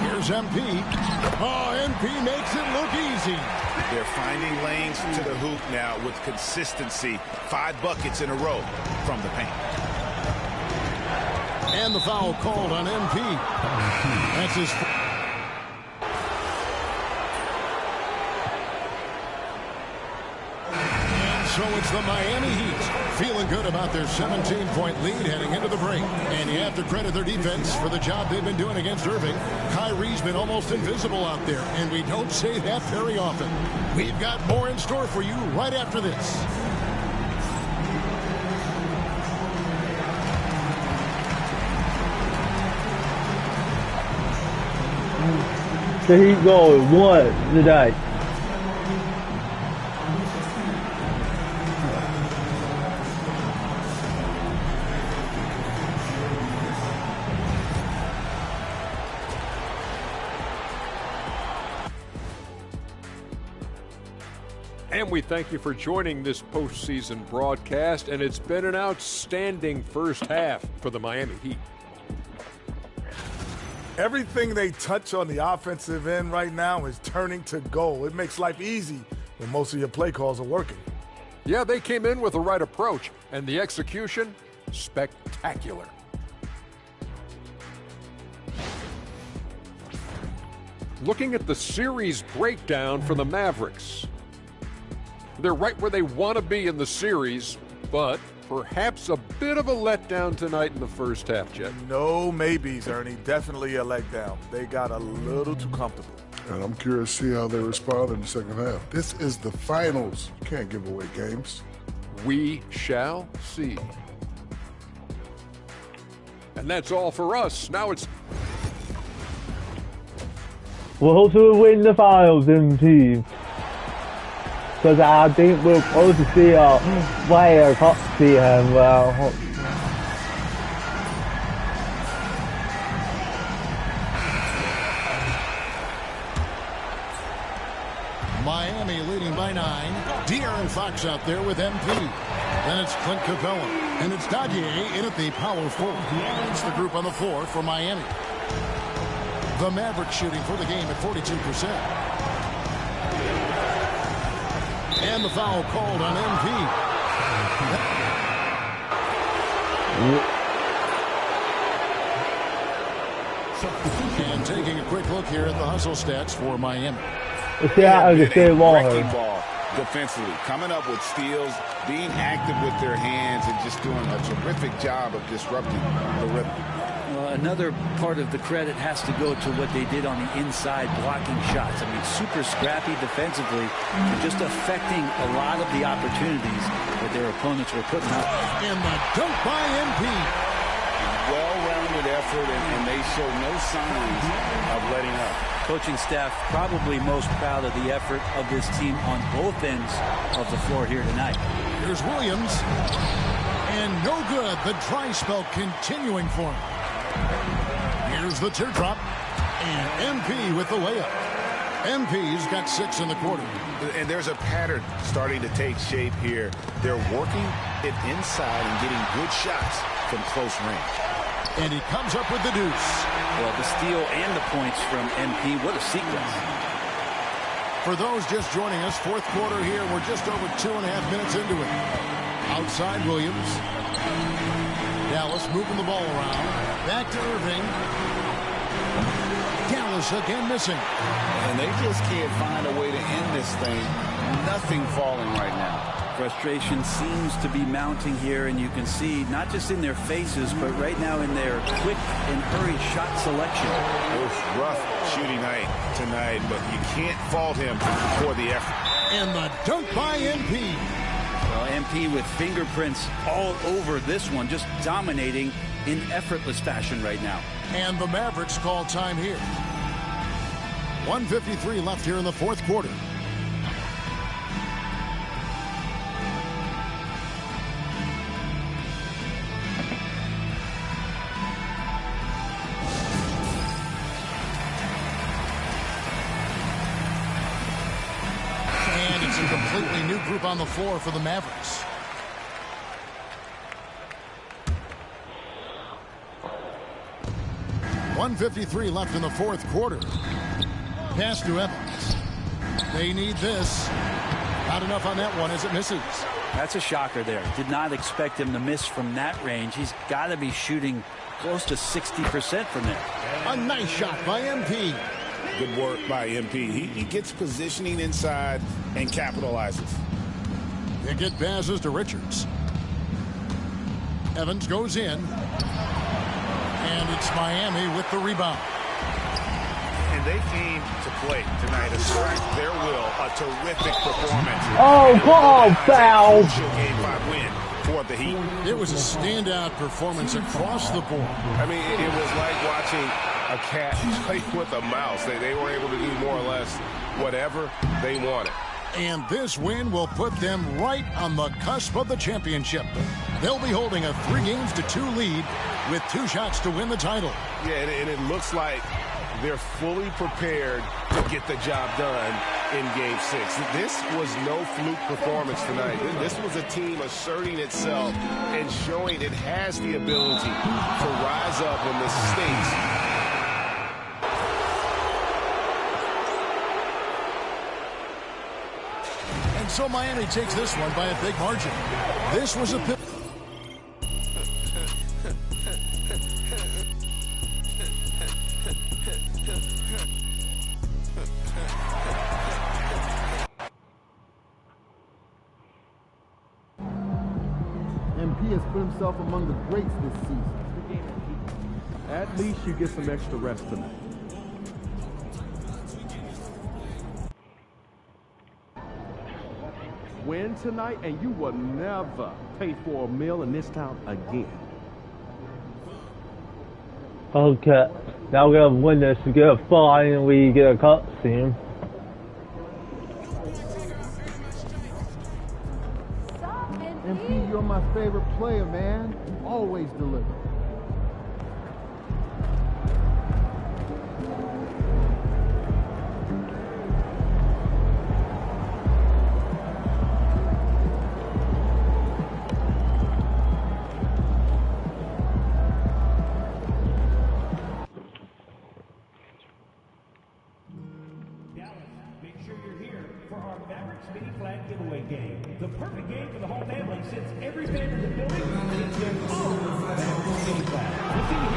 S11: Here's MP. Oh, MP makes it look easy.
S13: They're finding lanes to the hoop now with consistency. 5 buckets in a row from the paint.
S11: And the foul called on MP. That's his... And so it's the Miami Heat feeling good about their 17-point lead heading into the break. And you have to credit their defense for the job they've been doing against Irving. Kyrie's been almost invisible out there, and we don't say that very often. We've got more in store for you right after this.
S2: The Heat goal, what today?
S8: And we thank you for joining this postseason broadcast, and it's been an outstanding first half for the Miami Heat.
S9: Everything they touch on the offensive end right now is turning to goal. It makes life easy when most of your play calls are working.
S8: Yeah, they came in with the right approach, and the execution, spectacular. Looking at the series breakdown for the Mavericks, they're right where they want to be in the series, but perhaps a bit of a letdown tonight in the first half, Jet.
S9: No maybes, Ernie. Definitely a letdown. They got a little too comfortable.
S10: And I'm curious to see how they respond in the second half. This is the finals. You can't give away games.
S8: We shall see. And that's all for us. Now it's...
S2: Will to win the finals, MP? Because I think we'll close to see a player top tier and well.
S11: Miami leading by 9. De'Aaron Fox out there with MP. Then it's Clint Capella. And it's Dadier in at the power forward. It's the group on the floor for Miami. The Mavericks shooting for the game at 42%. And the foul called on MP. And taking a quick look here at the hustle stats for Miami.
S13: Wrecking ball defensively, coming up with steals, being active with their hands, and just doing a terrific job of disrupting the rhythm.
S16: Another part of the credit has to go to what they did on the inside blocking shots. I mean, super scrappy defensively and just affecting a lot of the opportunities that their opponents were putting up.
S11: And the dunk by MP.
S13: Well-rounded effort, and they show no signs of letting up.
S16: Coaching staff probably most proud of the effort of this team on both ends of the floor here tonight.
S11: Here's Williams. And no good. The dry spell continuing for him. Here's the teardrop. And MP with the layup. MP's got 6 in the quarter.
S13: And there's a pattern starting to take shape here. They're working it inside and getting good shots from close range.
S11: And he comes up with the deuce.
S16: Well, the steal and the points from MP. What a sequence.
S11: For those just joining us, fourth quarter here. We're just over 2.5 minutes into it. Outside Williams. Dallas moving the ball around. Back to Irving. Dallas again missing.
S13: And they just can't find a way to end this thing. Nothing falling right now.
S16: Frustration seems to be mounting here, and you can see not just in their faces, but right now in their quick and hurried shot selection.
S13: It was rough shooting night tonight, but you can't fault him for the effort.
S11: And the dunk by MP.
S16: Well, MP with fingerprints all over this one, just dominating in effortless fashion right now.
S11: And the Mavericks call time here. 1:53 left here in the fourth quarter. And it's a completely new group on the floor for the Mavericks. .153 left in the fourth quarter. Pass to Evans. They need this. Not enough on that one as it misses.
S16: That's a shocker there. Did not expect him to miss from that range. He's got to be shooting close to 60% from there.
S11: A nice shot by MP.
S13: Good work by MP. He gets positioning inside and capitalizes.
S11: They get passes to Richards. Evans goes in. And it's Miami with the rebound.
S13: And they came to play tonight, assert their will, a terrific performance.
S2: Oh, ball foul!
S13: Game 5 win for the Heat.
S11: It was a standout performance across the board.
S4: I mean, it was like watching a cat play with a mouse. They were able to do more or less whatever they wanted.
S11: And this win will put them right on the cusp of the championship. They'll be holding a 3-2 lead with 2 shots to win the title.
S4: Yeah, and it looks like they're fully prepared to get the job done in Game 6. This was no fluke performance tonight. This was a team asserting itself and showing it has the ability to rise up when the stakes.
S11: And so Miami takes this one by a big margin. This was a
S15: has put himself among the greats this season.
S1: At least you get some extra rest tonight. Win tonight, and you will never pay for a meal in this town again.
S2: Okay, now we're gonna win this to get a fine and we get a cutscene.
S15: MP, you're my favorite player, man. You always deliver.
S7: Giveaway game. The perfect game for the whole family since every fan in the building gets their own Mavericks mini flag. We'll see you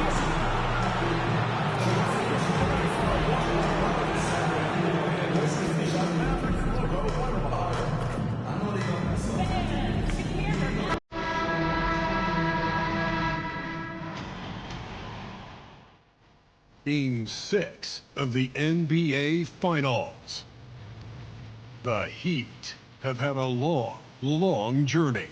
S3: Game 6 of the NBA Finals. The Heat have had a long journey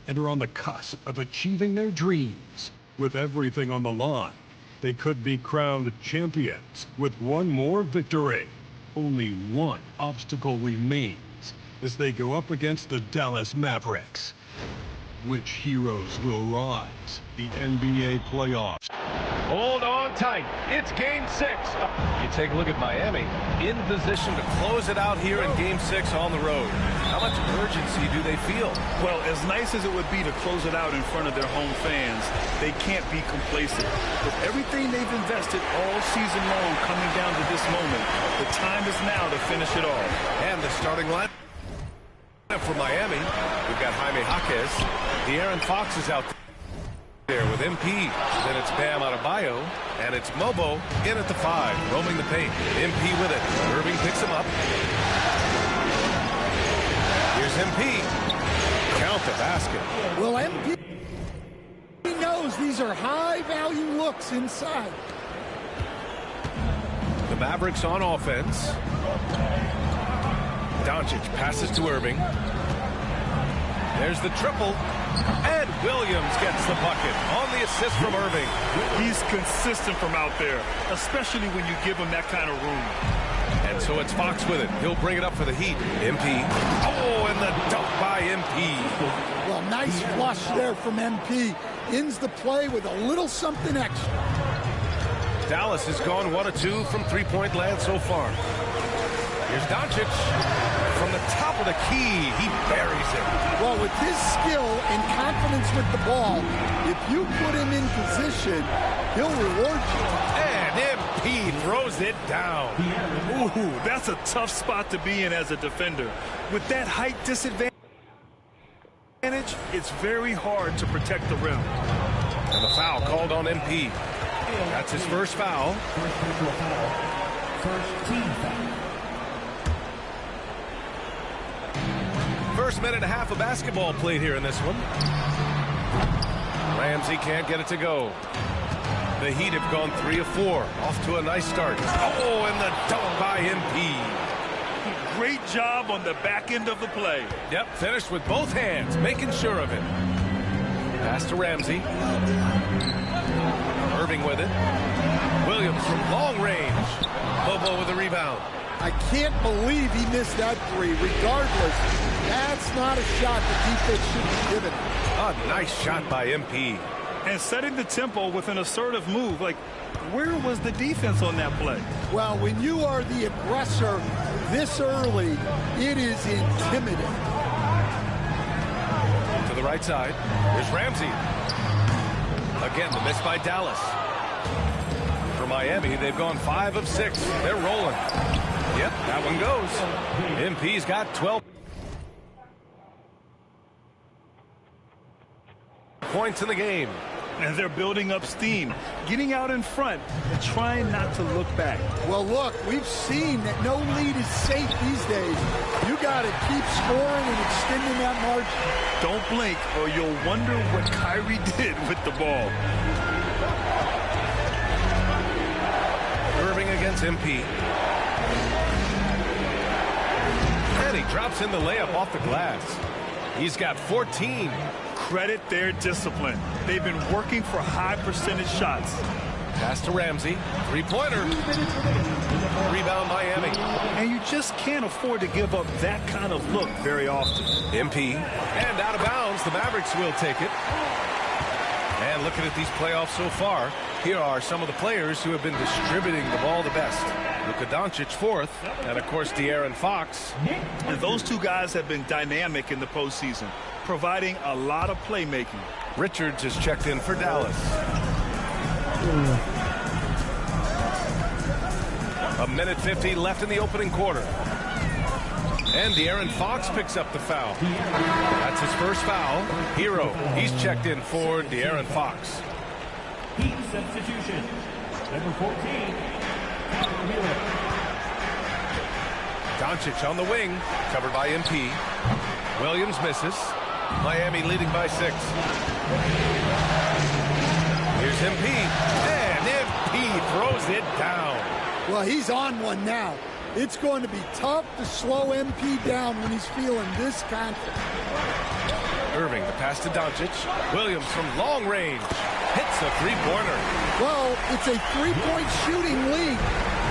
S3: and are on the cusp of achieving their dreams. With everything on the line, they could be crowned champions with one more victory. Only one obstacle remains as they go up against the Dallas Mavericks. Which heroes will rise the NBA playoffs?
S4: Hold on tight. It's Game 6. You take a look at Miami in position to close it out here in Game 6 on the road. How much urgency do they feel?
S5: Well, as nice as it would be to close it out in front of their home fans, they can't be complacent. With everything they've invested all season long coming down to this moment, the time is now to finish it all.
S4: And the starting line for Miami, we've got Jaime Jaquez. De'Aaron Fox is out there with MP. Then it's Bam Adebayo, and it's Mobo in at the 5, roaming the paint. MP with it. Irving picks him up. Here's MP. Count the basket.
S6: Well, MP knows these are high-value looks inside.
S4: The Mavericks on offense. Doncic passes to Irving. There's the triple. And Williams gets the bucket on the assist from Irving.
S5: He's consistent from out there, especially when you give him that kind of room.
S4: And so it's Fox with it. He'll bring it up for the Heat. MP. Oh, and the dunk by MP.
S6: Well, nice flush there from MP. Ends the play with a little something extra.
S4: Dallas has gone 1 of 2 from three-point land so far. Here's Doncic. From the top of the key, he buries it.
S6: Well, with his skill and confidence with the ball, if you put him in position, he'll reward you.
S4: And MP throws it down.
S5: Ooh, that's a tough spot to be in as a defender. With that height disadvantage, it's very hard to protect the rim.
S4: And the foul called on MP. That's his first foul.
S7: First team foul.
S4: First minute and a half of basketball played here in this one. Ramsey can't get it to go. The Heat have gone 3 of 4. Off to a nice start. Oh, and the dunk by MP.
S5: Great job on the back end of the play.
S4: Yep, finished with both hands, making sure of it. Pass to Ramsey. Irving with it. Williams from long range. Bobo with the rebound.
S6: I can't believe he missed that 3. Regardless, that's not a shot the defense should be given.
S4: A nice shot by MP.
S5: And setting the tempo with an assertive move. Like, where was the defense on that play?
S6: Well, when you are the aggressor this early, it is intimidating.
S4: To the right side. Here's Ramsey. Again, the miss by Dallas. For Miami, they've gone 5 of 6. They're rolling. Yep, that one goes. MP's got 12 points in the game.
S5: And they're building up steam, getting out in front and trying not to look back.
S6: Well, look, we've seen that no lead is safe these days. You got to keep scoring and extending that margin.
S5: Don't blink or you'll wonder what Kyrie did with the ball.
S4: Irving against MP. And he drops in the layup off the glass. He's got 14.
S5: Credit their discipline. They've been working for high percentage shots.
S4: Pass to Ramsey. Three-pointer. Rebound Miami.
S5: And you just can't afford to give up that kind of look very often.
S4: MP. And out of bounds. The Mavericks will take it. And looking at these playoffs so far, here are some of the players who have been distributing the ball the best. Luka Doncic fourth, and of course De'Aaron Fox.
S5: And those two guys have been dynamic in the postseason, providing a lot of playmaking.
S4: Richards is checked in for Dallas. A minute 50 left in the opening quarter. And De'Aaron Fox picks up the foul. That's his first foul. Hero, he's checked in for De'Aaron Fox.
S7: Heat substitution. Number 14.
S4: Doncic on the wing, covered by MP. Williams misses. Miami leading by 6. Here's MP. And MP throws it down.
S6: Well, he's on one now. It's going to be tough to slow MP down when he's feeling this confident.
S4: Irving, the pass to Doncic. Williams from long range. Hits a three-pointer.
S6: Well, it's a three-point shooting league.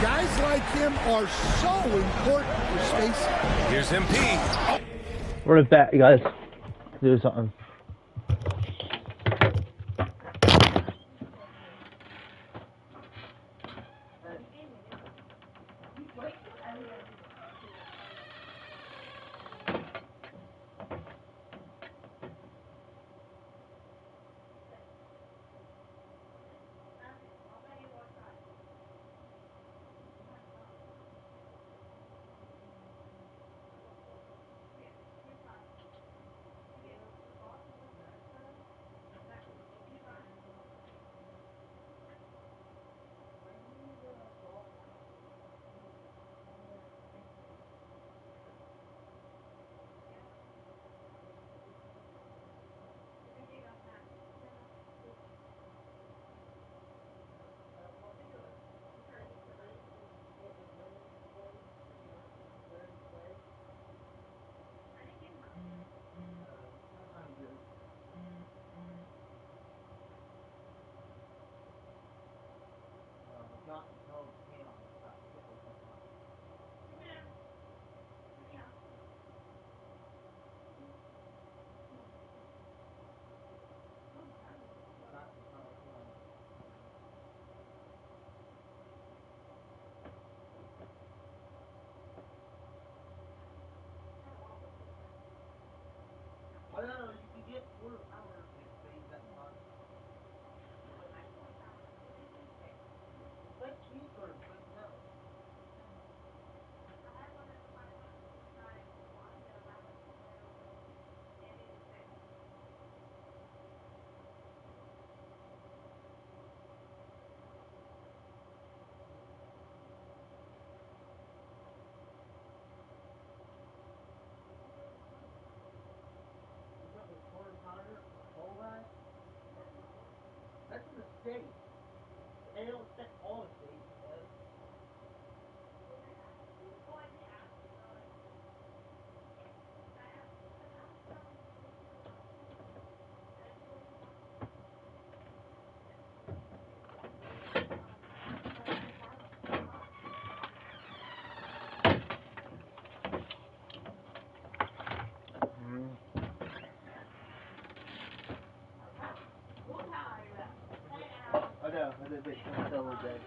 S6: Guys like him are so important for spacing.
S4: Here's MP.
S2: We're in back, guys. Do something.
S15: I don't know, you can get $4 and save that much. It's like cheaper, but no. That's a mistake. They don't expect all mistakes. I know, I did a double day.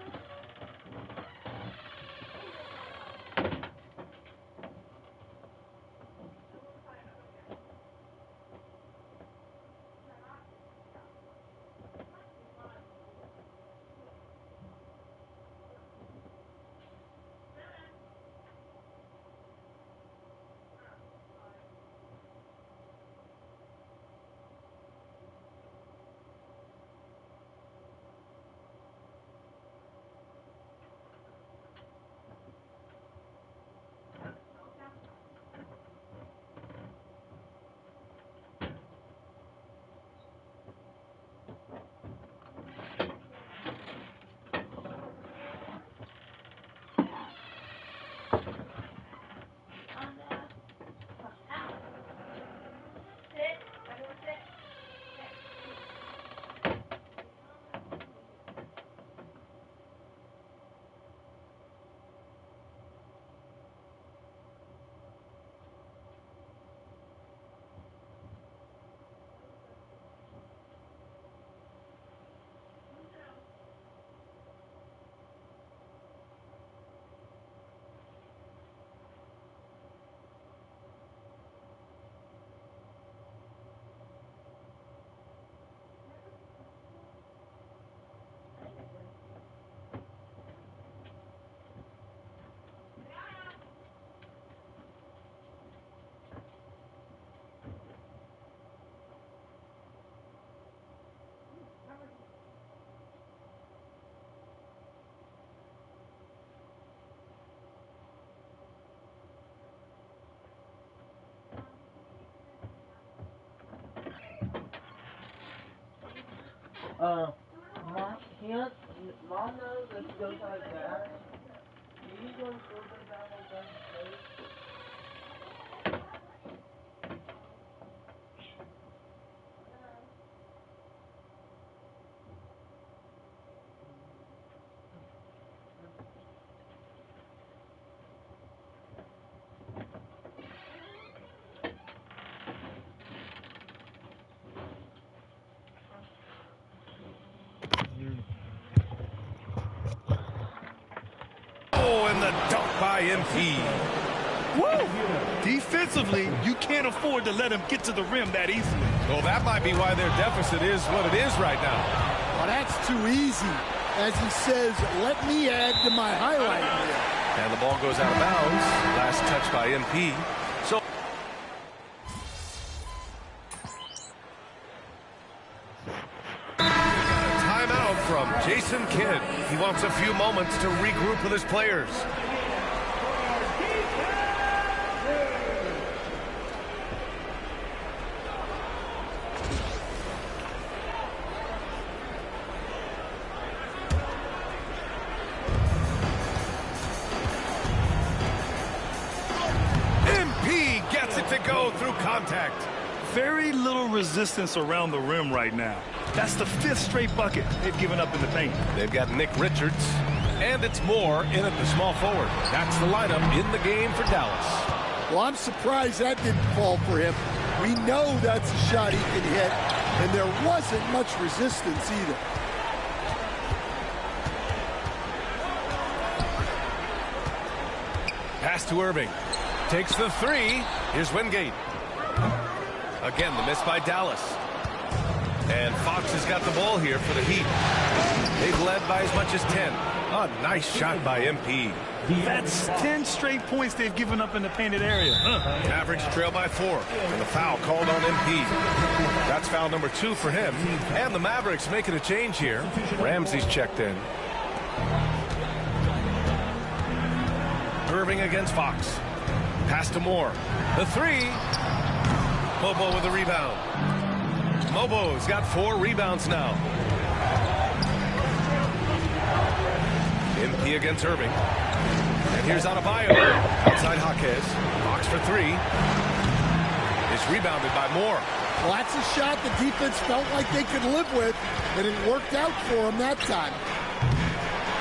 S2: Mom knows that she goes like that. You go further down like that straight.
S4: Oh, and the dunk by MP.
S5: Woo! Defensively, you can't afford to let him get to the rim that easily.
S4: Well, that might be why their deficit is what it is right now.
S6: Well, that's too easy. As he says, let me add to my highlight reel.
S4: And the ball goes out of bounds. Last touch by MP. So timeout from Jason Kidd. He wants a few moments to regroup with his players. To go through contact.
S5: Very little resistance around the rim right now. That's the 5th straight bucket they've given up in the paint.
S4: They've got Nick Richards, and it's Moore in at the small forward. That's the lineup in the game for Dallas.
S6: Well, I'm surprised that didn't fall for him. We know that's a shot he can hit, and there wasn't much resistance either.
S4: Pass to Irving. Takes the 3. Here's Wingate. Again, the miss by Dallas. And Fox has got the ball here for the Heat. They've led by as much as 10. A nice shot by MP.
S5: That's 10 straight points they've given up in the painted area.
S4: Mavericks trail by 4. And the foul called on MP. That's foul number 2 for him. And the Mavericks making a change here. Ramsey's checked in. Irving against Fox. Pass to Moore. The 3. Mobo with the rebound. Mobo's got 4 rebounds now. MP against Irving. And here's Adebayo. Outside Jaquez. Fox for 3. Is rebounded by Moore.
S6: Well, that's a shot the defense felt like they could live with, and it worked out for them that time.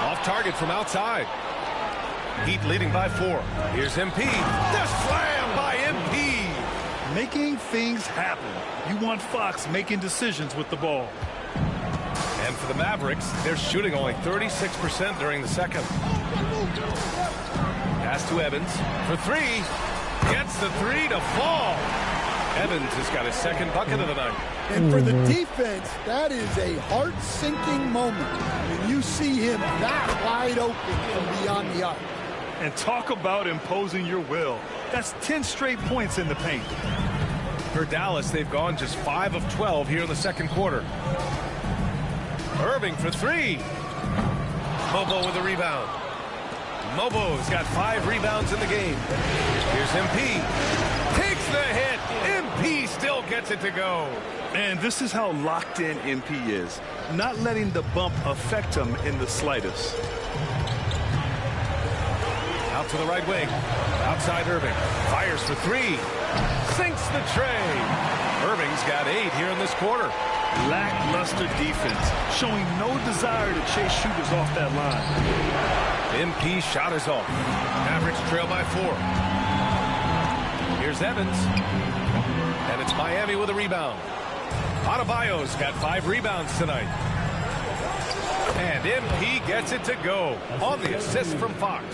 S4: Off target from outside. Heat leading by 4. Here's MP. The slam by MP.
S5: Making things happen. You want Fox making decisions with the ball.
S4: And for the Mavericks, they're shooting only 36% during the second. Pass to Evans for 3. Gets the 3 to fall. Evans has got his second bucket of the night.
S6: And for the defense, that is a heart-sinking moment when you see him that wide open from beyond the arc.
S5: And talk about imposing your will. That's 10 straight points in the paint.
S4: For Dallas, they've gone just 5 of 12 here in the second quarter. Irving for 3. Mobo with a rebound. Mobo's got 5 rebounds in the game. Here's MP. Takes the hit. MP still gets it to go.
S5: And this is how locked in MP is. Not letting the bump affect him in the slightest.
S4: Out to the right wing. Outside Irving. Fires for 3. Sinks the tray. Irving's got 8 here in this quarter.
S5: Lackluster defense, showing no desire to chase shooters off that line.
S4: MP shot is off. Mavericks trail by 4. Here's Evans. And it's Miami with a rebound. Adebayo's got 5 rebounds tonight. And MP gets it to go on the assist from Fox.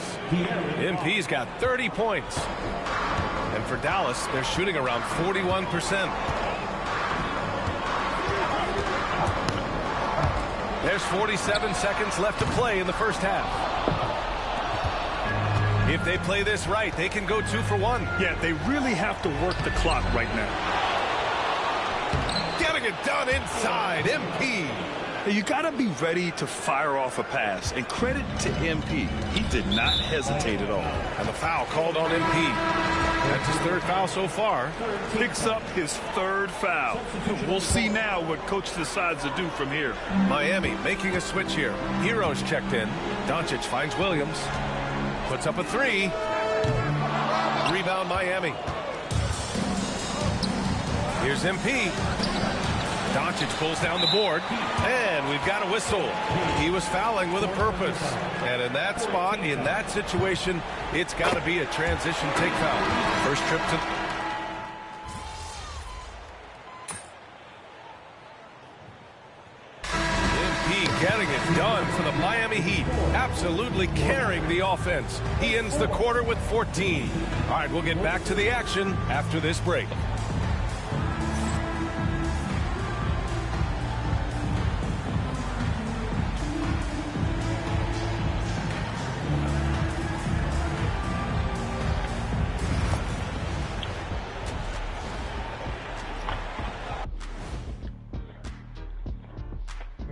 S4: MP's got 30 points. And for Dallas, they're shooting around 41%. There's 47 seconds left to play in the first half. If they play this right, they can go 2 for 1.
S5: Yeah, they really have to work the clock right now.
S4: Getting it done inside, MP.
S5: You got to be ready to fire off a pass, and credit to MP. He did not hesitate at all.
S4: And the foul called on MP. That's his third foul so far.
S5: Picks up his third foul. We'll see now what coach decides to do from here.
S4: Miami making a switch here. Heroes checked in. Doncic finds Williams. Puts up a three. Rebound Miami. Here's MP. Doncic pulls down the board, and we've got a whistle. He was fouling with a purpose. And in that spot, in that situation, it's got to be a transition take foul. First trip to... MP getting it done for the Miami Heat. Absolutely carrying the offense. He ends the quarter with 14. All right, we'll get back to the action after this break.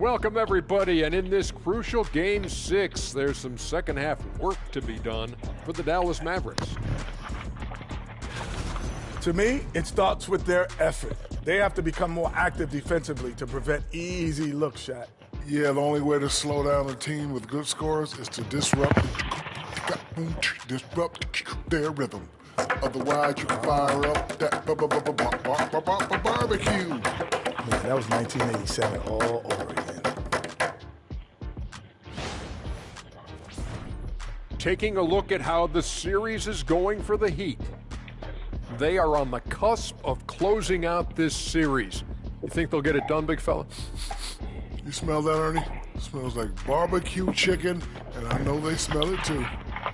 S8: Welcome, everybody, and in this crucial Game 6, there's some second-half work to be done for the Dallas Mavericks.
S9: To me, it starts with their effort. They have to become more active defensively to prevent easy look shot.
S10: Yeah, the only way to slow down a team with good scores is to disrupt their rhythm. Otherwise, you can fire up that barbecue.
S9: Man, that was 1987 all over again.
S8: Taking a look at how the series is going for the Heat. They are on the cusp of closing out this series. You think they'll get it done, big fella?
S10: You smell that, Ernie? It smells like barbecue chicken, and I know they smell it too.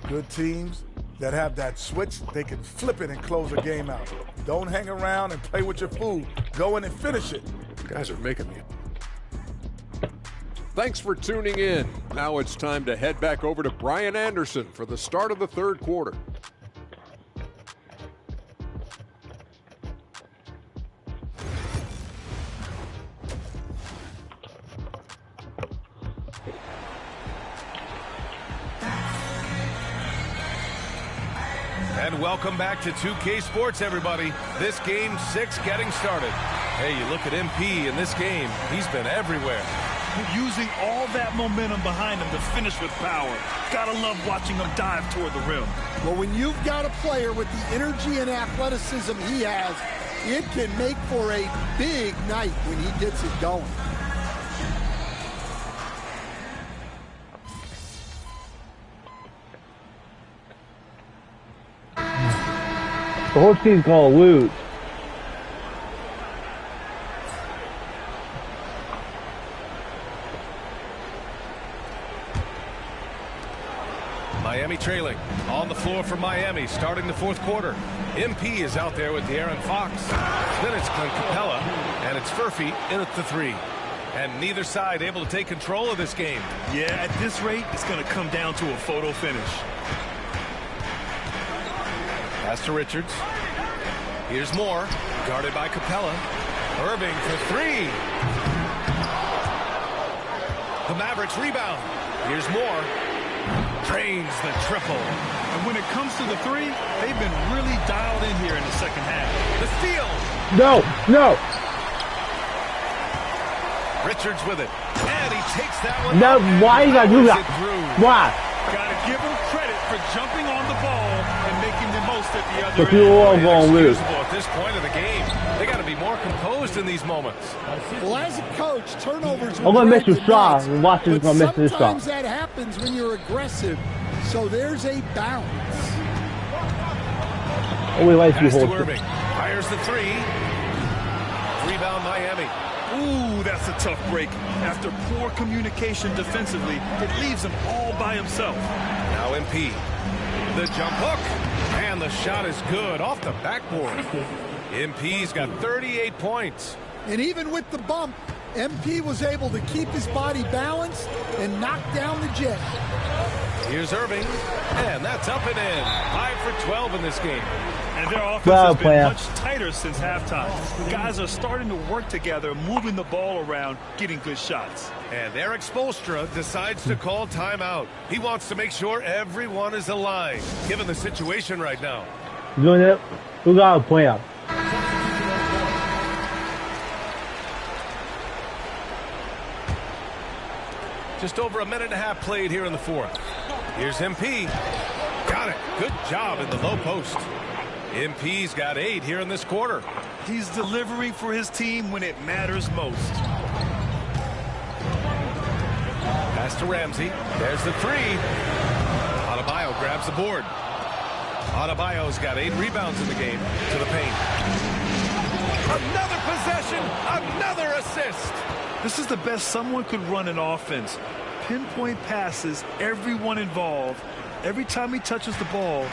S9: Good teams that have that switch, they can flip it and close a game out. Don't hang around and play with your food. Go in and finish it.
S8: You guys are making me. Thanks for tuning in. Now it's time to head back over to Brian Anderson for the start of the third quarter.
S4: And welcome back to 2K Sports, everybody. This Game 6 getting started. Hey, you look at MP in this game, he's been everywhere.
S5: Using all that momentum behind him to finish with power. Gotta love watching him dive toward the rim.
S6: Well, when you've got a player with the energy and athleticism he has, it can make for a big night when he gets it going.
S2: The whole team's gonna lose.
S4: Miami trailing. On the floor for Miami, starting the fourth quarter. MP is out there with De'Aaron Fox. Then it's Clint Capella, and it's Furphy in at the three. And neither side able to take control of this game.
S5: Yeah, at this rate, it's going to come down to a photo finish.
S4: Pass to Richards. Here's Moore, guarded by Capella. Irving for three. The Mavericks rebound. Here's Moore. Drains the triple.
S5: And when it comes to the three, they've been really dialed in here in the second half.
S4: The steal.
S2: No, no.
S4: Richards with it. And he takes that one.
S2: No, why you gotta do that? Why?
S5: Gotta give him credit for jumping on the ball and making the most at the other
S2: But you all gonna lose.
S4: At this point of the game, they got to be more composed in these moments.
S6: Well, as a coach, turnovers.
S2: I'm gonna miss your shot. Washington's gonna miss this shot.
S6: Sometimes that happens when you're aggressive. So there's a balance.
S2: Oh, we like you,
S4: Pass to
S2: Holster.
S4: Irving. Fires the three. Rebound Miami.
S5: Ooh, that's a tough break. After poor communication defensively, it leaves him all by himself.
S4: Now MP. The jump hook. And the shot is good off the backboard. MP's got 38 points.
S6: And even with the bump, MP was able to keep his body balanced and knock down the jet.
S4: Here's Irving, and that's up and in. 5 for 12 in this game.
S5: And their offense has been much tighter since halftime. Guys are starting to work together, moving the ball around, getting good shots.
S4: And Eric Spoelstra decides to call timeout. He wants to make sure everyone is aligned, given the situation right now.
S2: Doing it. Who got a point?
S4: Just over a minute and a half played here in the fourth. Here's MP. Got it. Good job in the low post. MP's got 8 here in this quarter.
S5: He's delivering for his team when it matters most.
S4: Pass to Ramsey. There's the 3. Adebayo grabs the board. Adebayo's got 8 rebounds in the game to the paint. Another possession, another assist.
S5: This is the best someone could run an offense. Pinpoint passes, everyone involved. Every time he touches the ball,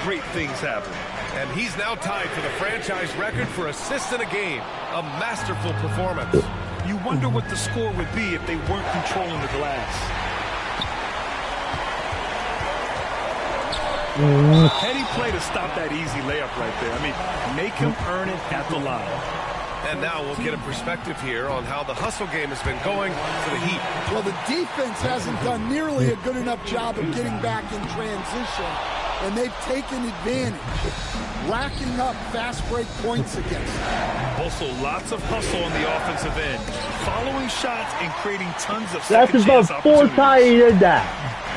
S5: great things happen.
S4: And he's now tied for the franchise record for assists in a game. A masterful performance.
S5: You wonder what the score would be if they weren't controlling the glass. Heady play to stop that easy layup right there. I mean, make him earn it at the line.
S4: And now we'll get a perspective here on how the hustle game has been going for the Heat.
S6: Well, the defense hasn't done nearly a good enough job of getting back in transition, and they've taken advantage, racking up fast break points against them.
S5: Also, lots of hustle on the offensive end, following shots and creating tons of
S2: That's
S5: second chance
S2: about 4 times he did that.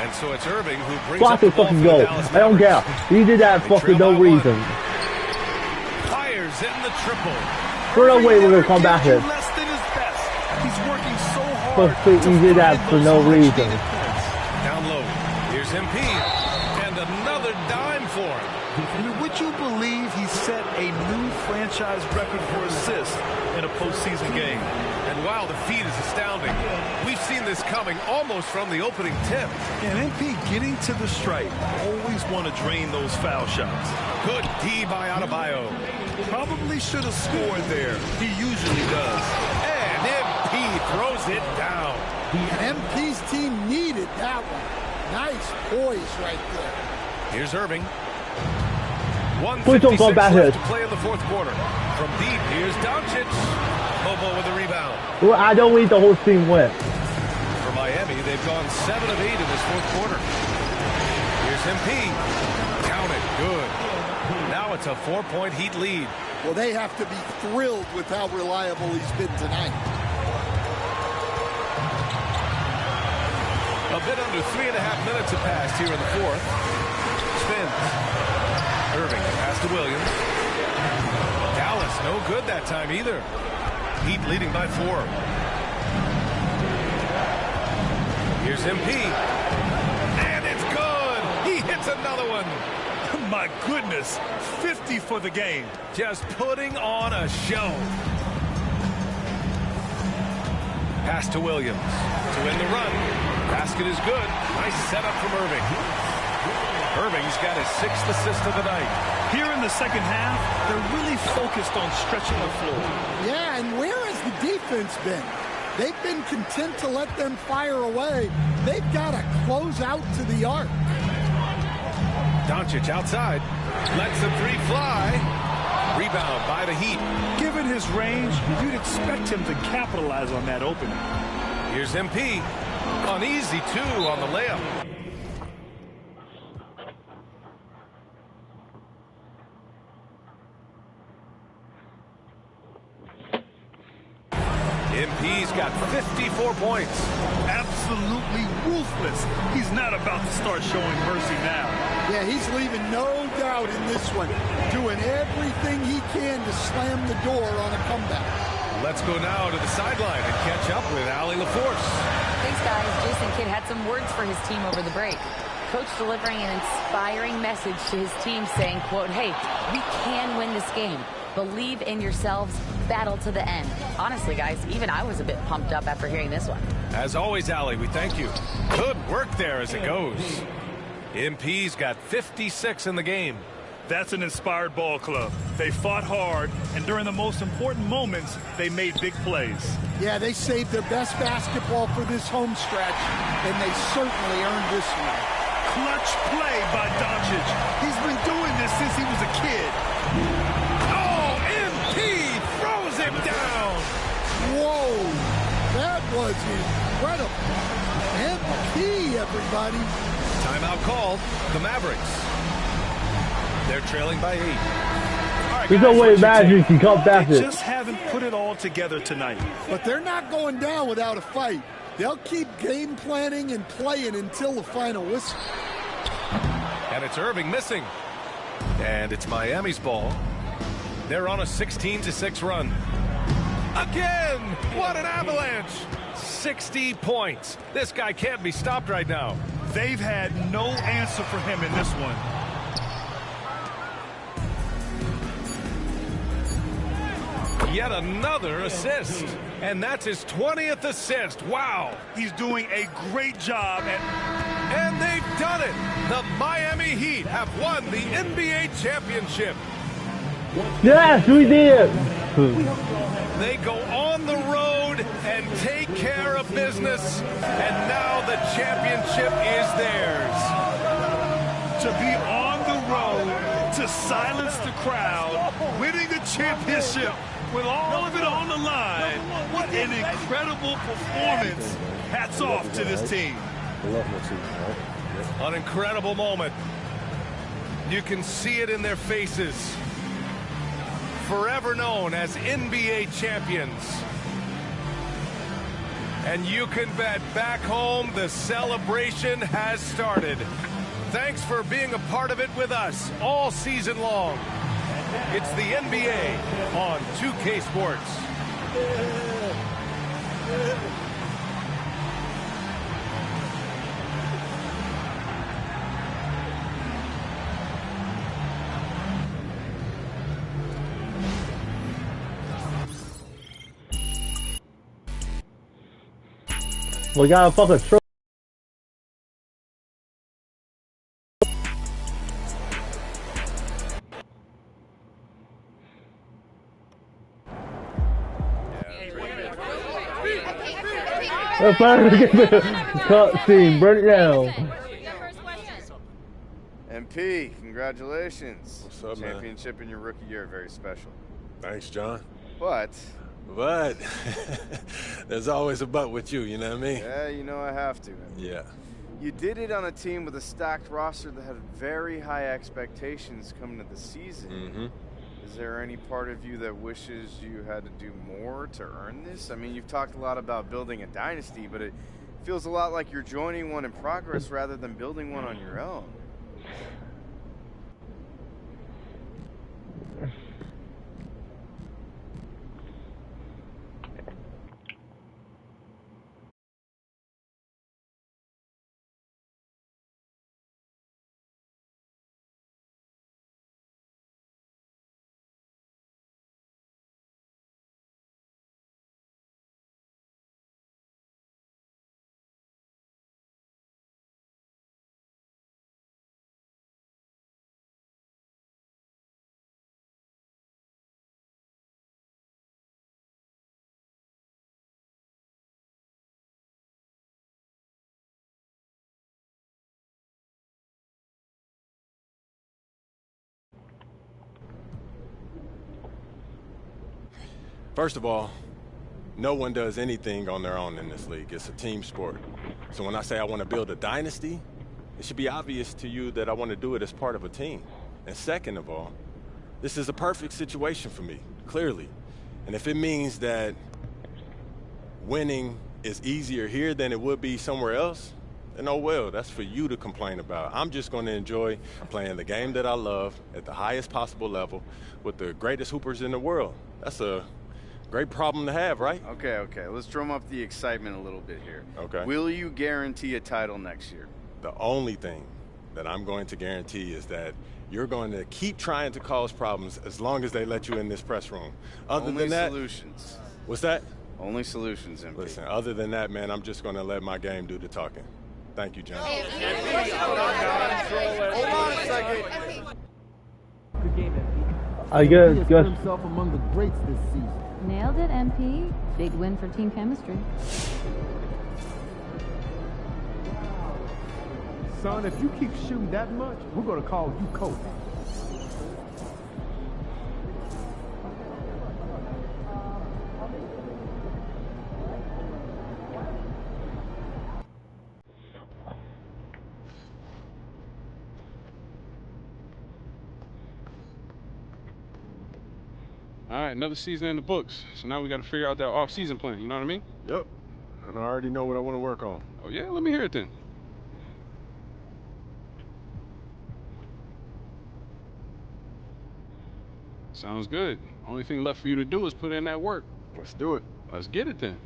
S4: And so it's Irving who brings
S2: Block
S4: up the
S2: the
S4: ball
S2: fucking
S4: for the
S2: goal.
S4: Dallas
S2: I don't care.
S4: Mavericks.
S2: He did that for no reason.
S4: Fires in the triple.
S2: For no way we're gonna come back here.
S5: Less than his best. He's working so hard.
S2: But he did that for no reason.
S4: Down low. Here's MP. And another dime for him.
S5: And would you believe he set a new franchise record for assists in a postseason game?
S4: And while the feat is astounding, we've seen this coming almost from the opening tip.
S5: And MP getting to the stripe. Always want to drain those foul shots.
S4: Good D by Adebayo.
S5: Probably should have scored there. He usually does.
S4: And MP throws it down.
S6: And MP's team needed that one. Nice poise right there.
S4: Here's Irving.
S2: Please don't go back here.
S4: To play in the fourth quarter. From deep, here's Doncic. Bobo with the rebound.
S2: Well, I don't need the whole team win.
S4: For Miami, they've gone 7 of 8 in this fourth quarter. Here's MP. Count it. Good. Now it's a 4-point Heat lead.
S6: Well, they have to be thrilled with how reliable he's been tonight.
S4: A bit under 3.5 minutes have passed here in the fourth. Spins. Irving, pass to Williams. Dallas, no good that time either. Heat leading by 4. Here's MP. And it's good. He hits another one.
S5: My goodness, 50 for the game.
S4: Just putting on a show. Pass to Williams. To win the run. Basket is good. Nice setup from Irving. Irving's got his 6th assist of the night.
S5: Here in the second half, they're really focused on stretching the floor.
S6: Yeah, and where has the defense been? They've been content to let them fire away. They've got to close out to the arc.
S4: Doncic outside. Lets the 3 fly. Rebound by the Heat.
S5: Given his range, you'd expect him to capitalize on that opening.
S4: Here's MP. An easy 2 on the layup. MP's got 54 points.
S5: Absolutely ruthless. He's not about to start showing mercy now.
S6: Yeah, he's leaving no doubt in this one. Doing everything he can to slam the door on a comeback.
S4: Let's go now to the sideline and catch up with Allie LaForce.
S17: Thanks, guys. Jason Kidd had some words for his team over the break. Coach delivering an inspiring message to his team saying, quote, hey, we can win this game. Believe in yourselves. Battle to the end. Honestly, guys, even I was a bit pumped up after hearing this one.
S4: As always, Allie, we thank you. Good work there as it goes. MP's got 56 in the game.
S5: That's an inspired ball club. They fought hard, and during the most important moments, they made big plays.
S6: Yeah, they saved their best basketball for this home stretch, and they certainly earned this one.
S5: Clutch play by Doncic. He's been doing this since he was a kid.
S4: Oh, MP throws him down.
S6: Whoa, that was incredible. MP, everybody.
S4: Timeout called. The Mavericks. They're trailing by 8. All right,
S2: There's no way Magic can come back.
S5: They just haven't put it all together tonight.
S6: But they're not going down without a fight. They'll keep game planning and playing until the final whistle.
S4: And it's Irving missing. And it's Miami's ball. They're on a 16-6 run. Again! What an avalanche! 60 points. This guy can't be stopped right now.
S5: They've had no answer for him in this one.
S4: Yet another assist. And that's his 20th assist. Wow.
S5: He's doing a great job
S4: And they've done it. The Miami Heat have won the NBA championship.
S2: Yes, we did.
S4: They go on the road and take care of business. And now the championship is theirs.
S5: To be on the road, to silence the crowd, winning the championship with all of it on the line. What an incredible performance. Hats off to this team.
S4: An incredible moment. You can see it in their faces. Forever known as NBA champions. And you can bet back home the celebration has started. Thanks for being a part of it with us all season long. It's the NBA on 2K Sports.
S2: We got a fucking throw. Let's get the cutscene. Burn it down.
S18: MP, congratulations.
S8: What's up, man?
S18: Championship in your rookie year, very special.
S8: Thanks, John.
S18: But
S8: there's always a but with you, you know what I mean?
S18: Yeah, you know I have to.
S8: Yeah.
S18: You did it on a team with a stacked roster that had very high expectations coming to the season.
S8: Mm-hmm.
S18: Is there any part of you that wishes you had to do more to earn this? I mean, you've talked a lot about building a dynasty, but it feels a lot like you're joining one in progress rather than building one on your own.
S8: First of all, no one does anything on their own in this league. It's a team sport. So when I say I want to build a dynasty, it should be obvious to you that I want to do it as part of a team. And second of all, this is a perfect situation for me, clearly. And if it means that winning is easier here than it would be somewhere else, then oh well, that's for you to complain about. I'm just going to enjoy playing the game that I love at the highest possible level with the greatest hoopers in the world. That's a great problem to have, right?
S18: Okay. Let's drum up the excitement a little bit here.
S8: Okay.
S18: Will you guarantee a title next year?
S8: The only thing that I'm going to guarantee is that you're going to keep trying to cause problems as long as they let you in this press room. Other than that,
S18: solutions.
S8: What's that?
S18: Only solutions, MP.
S8: Listen, other than that, man, I'm just going to let my game do the talking. Thank you, John.
S18: Hold on a second.
S15: Good game, MP.
S2: I guess.
S15: He has put himself among the greats this season.
S17: Nailed it, MP. Big win for team chemistry.
S1: Son, if you keep shooting that much, we're gonna call you coach.
S19: All right, another season in the books. So now we got to figure out that off-season plan. You know what I mean?
S1: Yep. And I already know what I want to work on.
S19: Oh yeah, let me hear it then. Sounds good. Only thing left for you to do is put in that work.
S1: Let's do it.
S19: Let's get it then.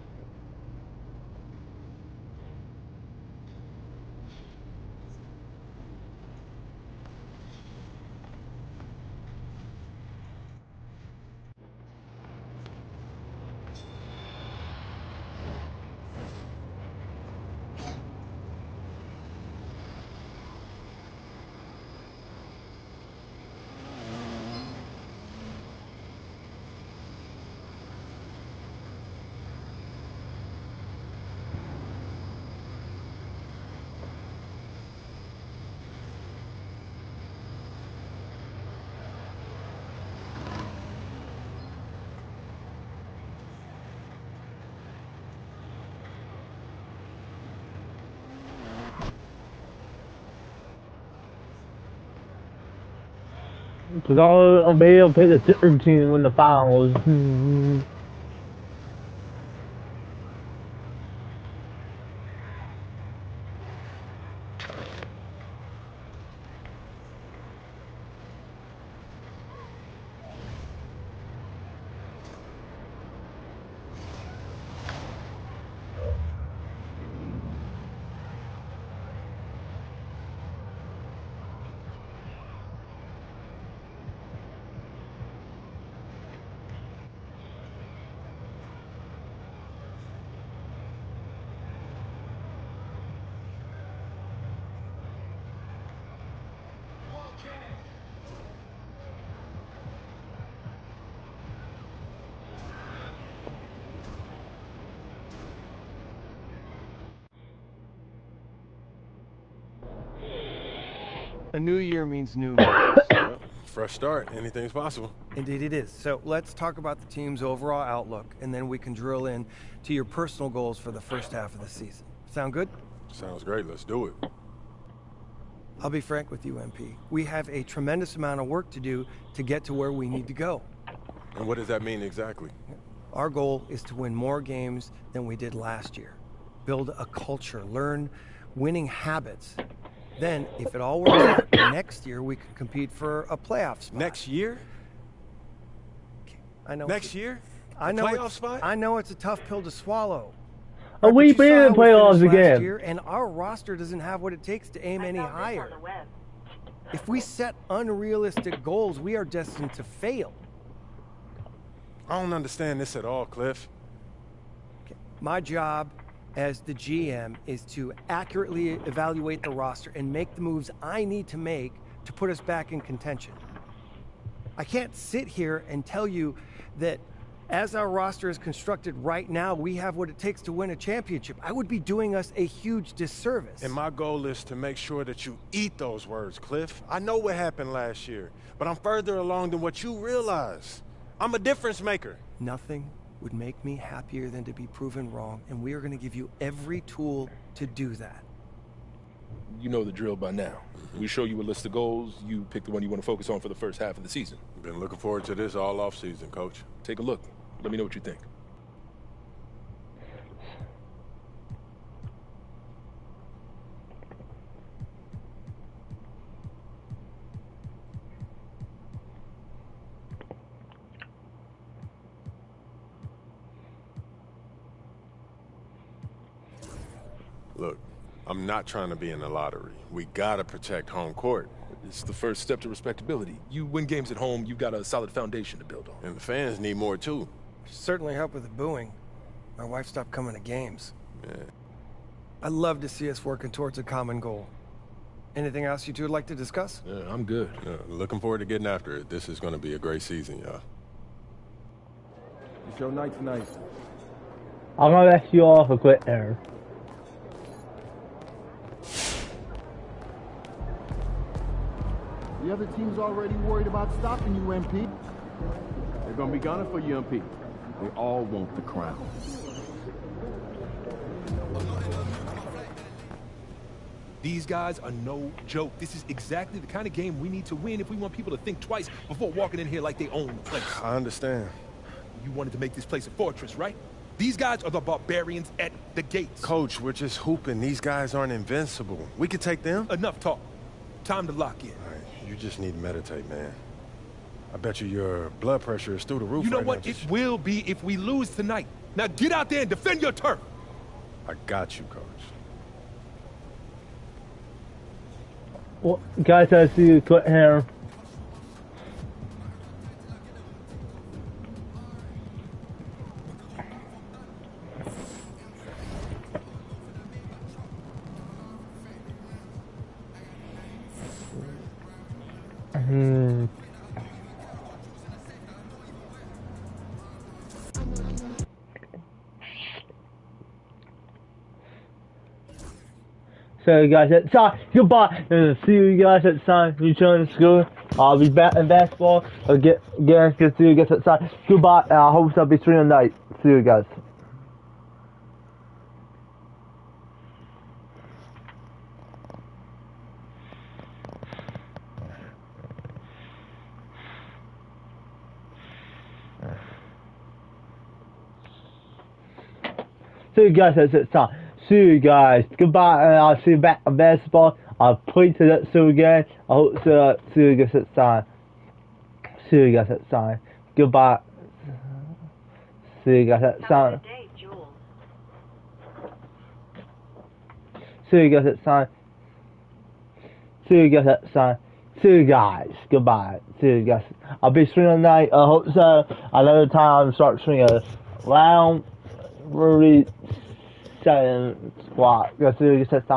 S2: Because I'll be able to pick a different team in the finals.
S20: A new year means new me.
S1: Well, fresh start. Anything's possible.
S20: Indeed it is. So let's talk about the team's overall outlook, and then we can drill in to your personal goals for the first half of the season. Sound good?
S1: Sounds great. Let's do it.
S20: I'll be frank with you, MP. We have a tremendous amount of work to do to get to where we need to go.
S1: And what does that mean exactly?
S20: Our goal is to win more games than we did last year. Build a culture, learn winning habits. Then, if it all works out, next year we can compete for a playoff spot.
S1: Next year?
S20: I know.
S1: Next year?
S20: I know.
S1: Playoff spot?
S20: I know it's a tough pill to swallow.
S2: Are we being in the playoffs again?
S20: Year, and our roster doesn't have what it takes to aim any higher. If we set unrealistic goals, we are destined to fail.
S1: I don't understand this at all, Cliff.
S20: Okay. My job as the GM is to accurately evaluate the roster and make the moves I need to make to put us back in contention. I can't sit here and tell you that as our roster is constructed right now, we have what it takes to win a championship. I would be doing us a huge disservice.
S1: And my goal is to make sure that you eat those words, Cliff. I know what happened last year, but I'm further along than what you realize. I'm a difference maker.
S20: Nothing would make me happier than to be proven wrong, and we are going to give you every tool to do that.
S21: You know the drill by now. We show you a list of goals, you pick the one you want to focus on for the first half of the season.
S1: Been looking forward to this all off season, Coach.
S21: Take a look. Let me know what you think.
S1: Look, I'm not trying to be in the lottery. We gotta protect home court.
S21: It's the first step to respectability. You win games at home, you've got a solid foundation to build on.
S1: And the fans need more too.
S20: Certainly help with the booing. My wife stopped coming to games.
S1: Yeah.
S20: I'd love to see us working towards a common goal. Anything else you two would like to discuss?
S21: Yeah, I'm good.
S1: Looking forward to getting after it. This is going to be a great season, y'all.
S7: It's your night tonight.
S2: I'm gonna let you off a quick there.
S15: The other team's already worried about stopping you, MP.
S7: They're gonna be gunning for you, MP. They all want the crown.
S21: These guys are no joke. This is exactly the kind of game we need to win if we want people to think twice before walking in here like they own the place.
S1: I understand.
S21: You wanted to make this place a fortress, right? These guys are the barbarians at the gates.
S1: Coach, we're just hooping. These guys aren't invincible. We could take them.
S21: Enough talk. Time to lock in.
S1: All right, you just need to meditate, man. I bet you your blood pressure is through the roof.
S21: You know
S1: right
S21: what?
S1: now.
S21: It will be if we lose tonight. Now get out there and defend your turf.
S1: I got you, Coach.
S2: Well, guys, I see you cut hair. So you guys at time, goodbye, and see you guys at time. You join school. I'll be back in basketball. Again, see you guys at time. Goodbye. I hope I'll be 3 tonight. See you guys. See you guys at that time. See you guys. Goodbye, and I'll see you back on basketball. I'll play to that soon again. I hope to see you guys at time. See you guys at time. Goodbye. See you guys at time. See you guys at time. See you guys at time. See you guys. Goodbye. See you guys. I'll be streaming tonight. I hope so. Another time I'll start streaming around really 7 o'clock. See you guys at time.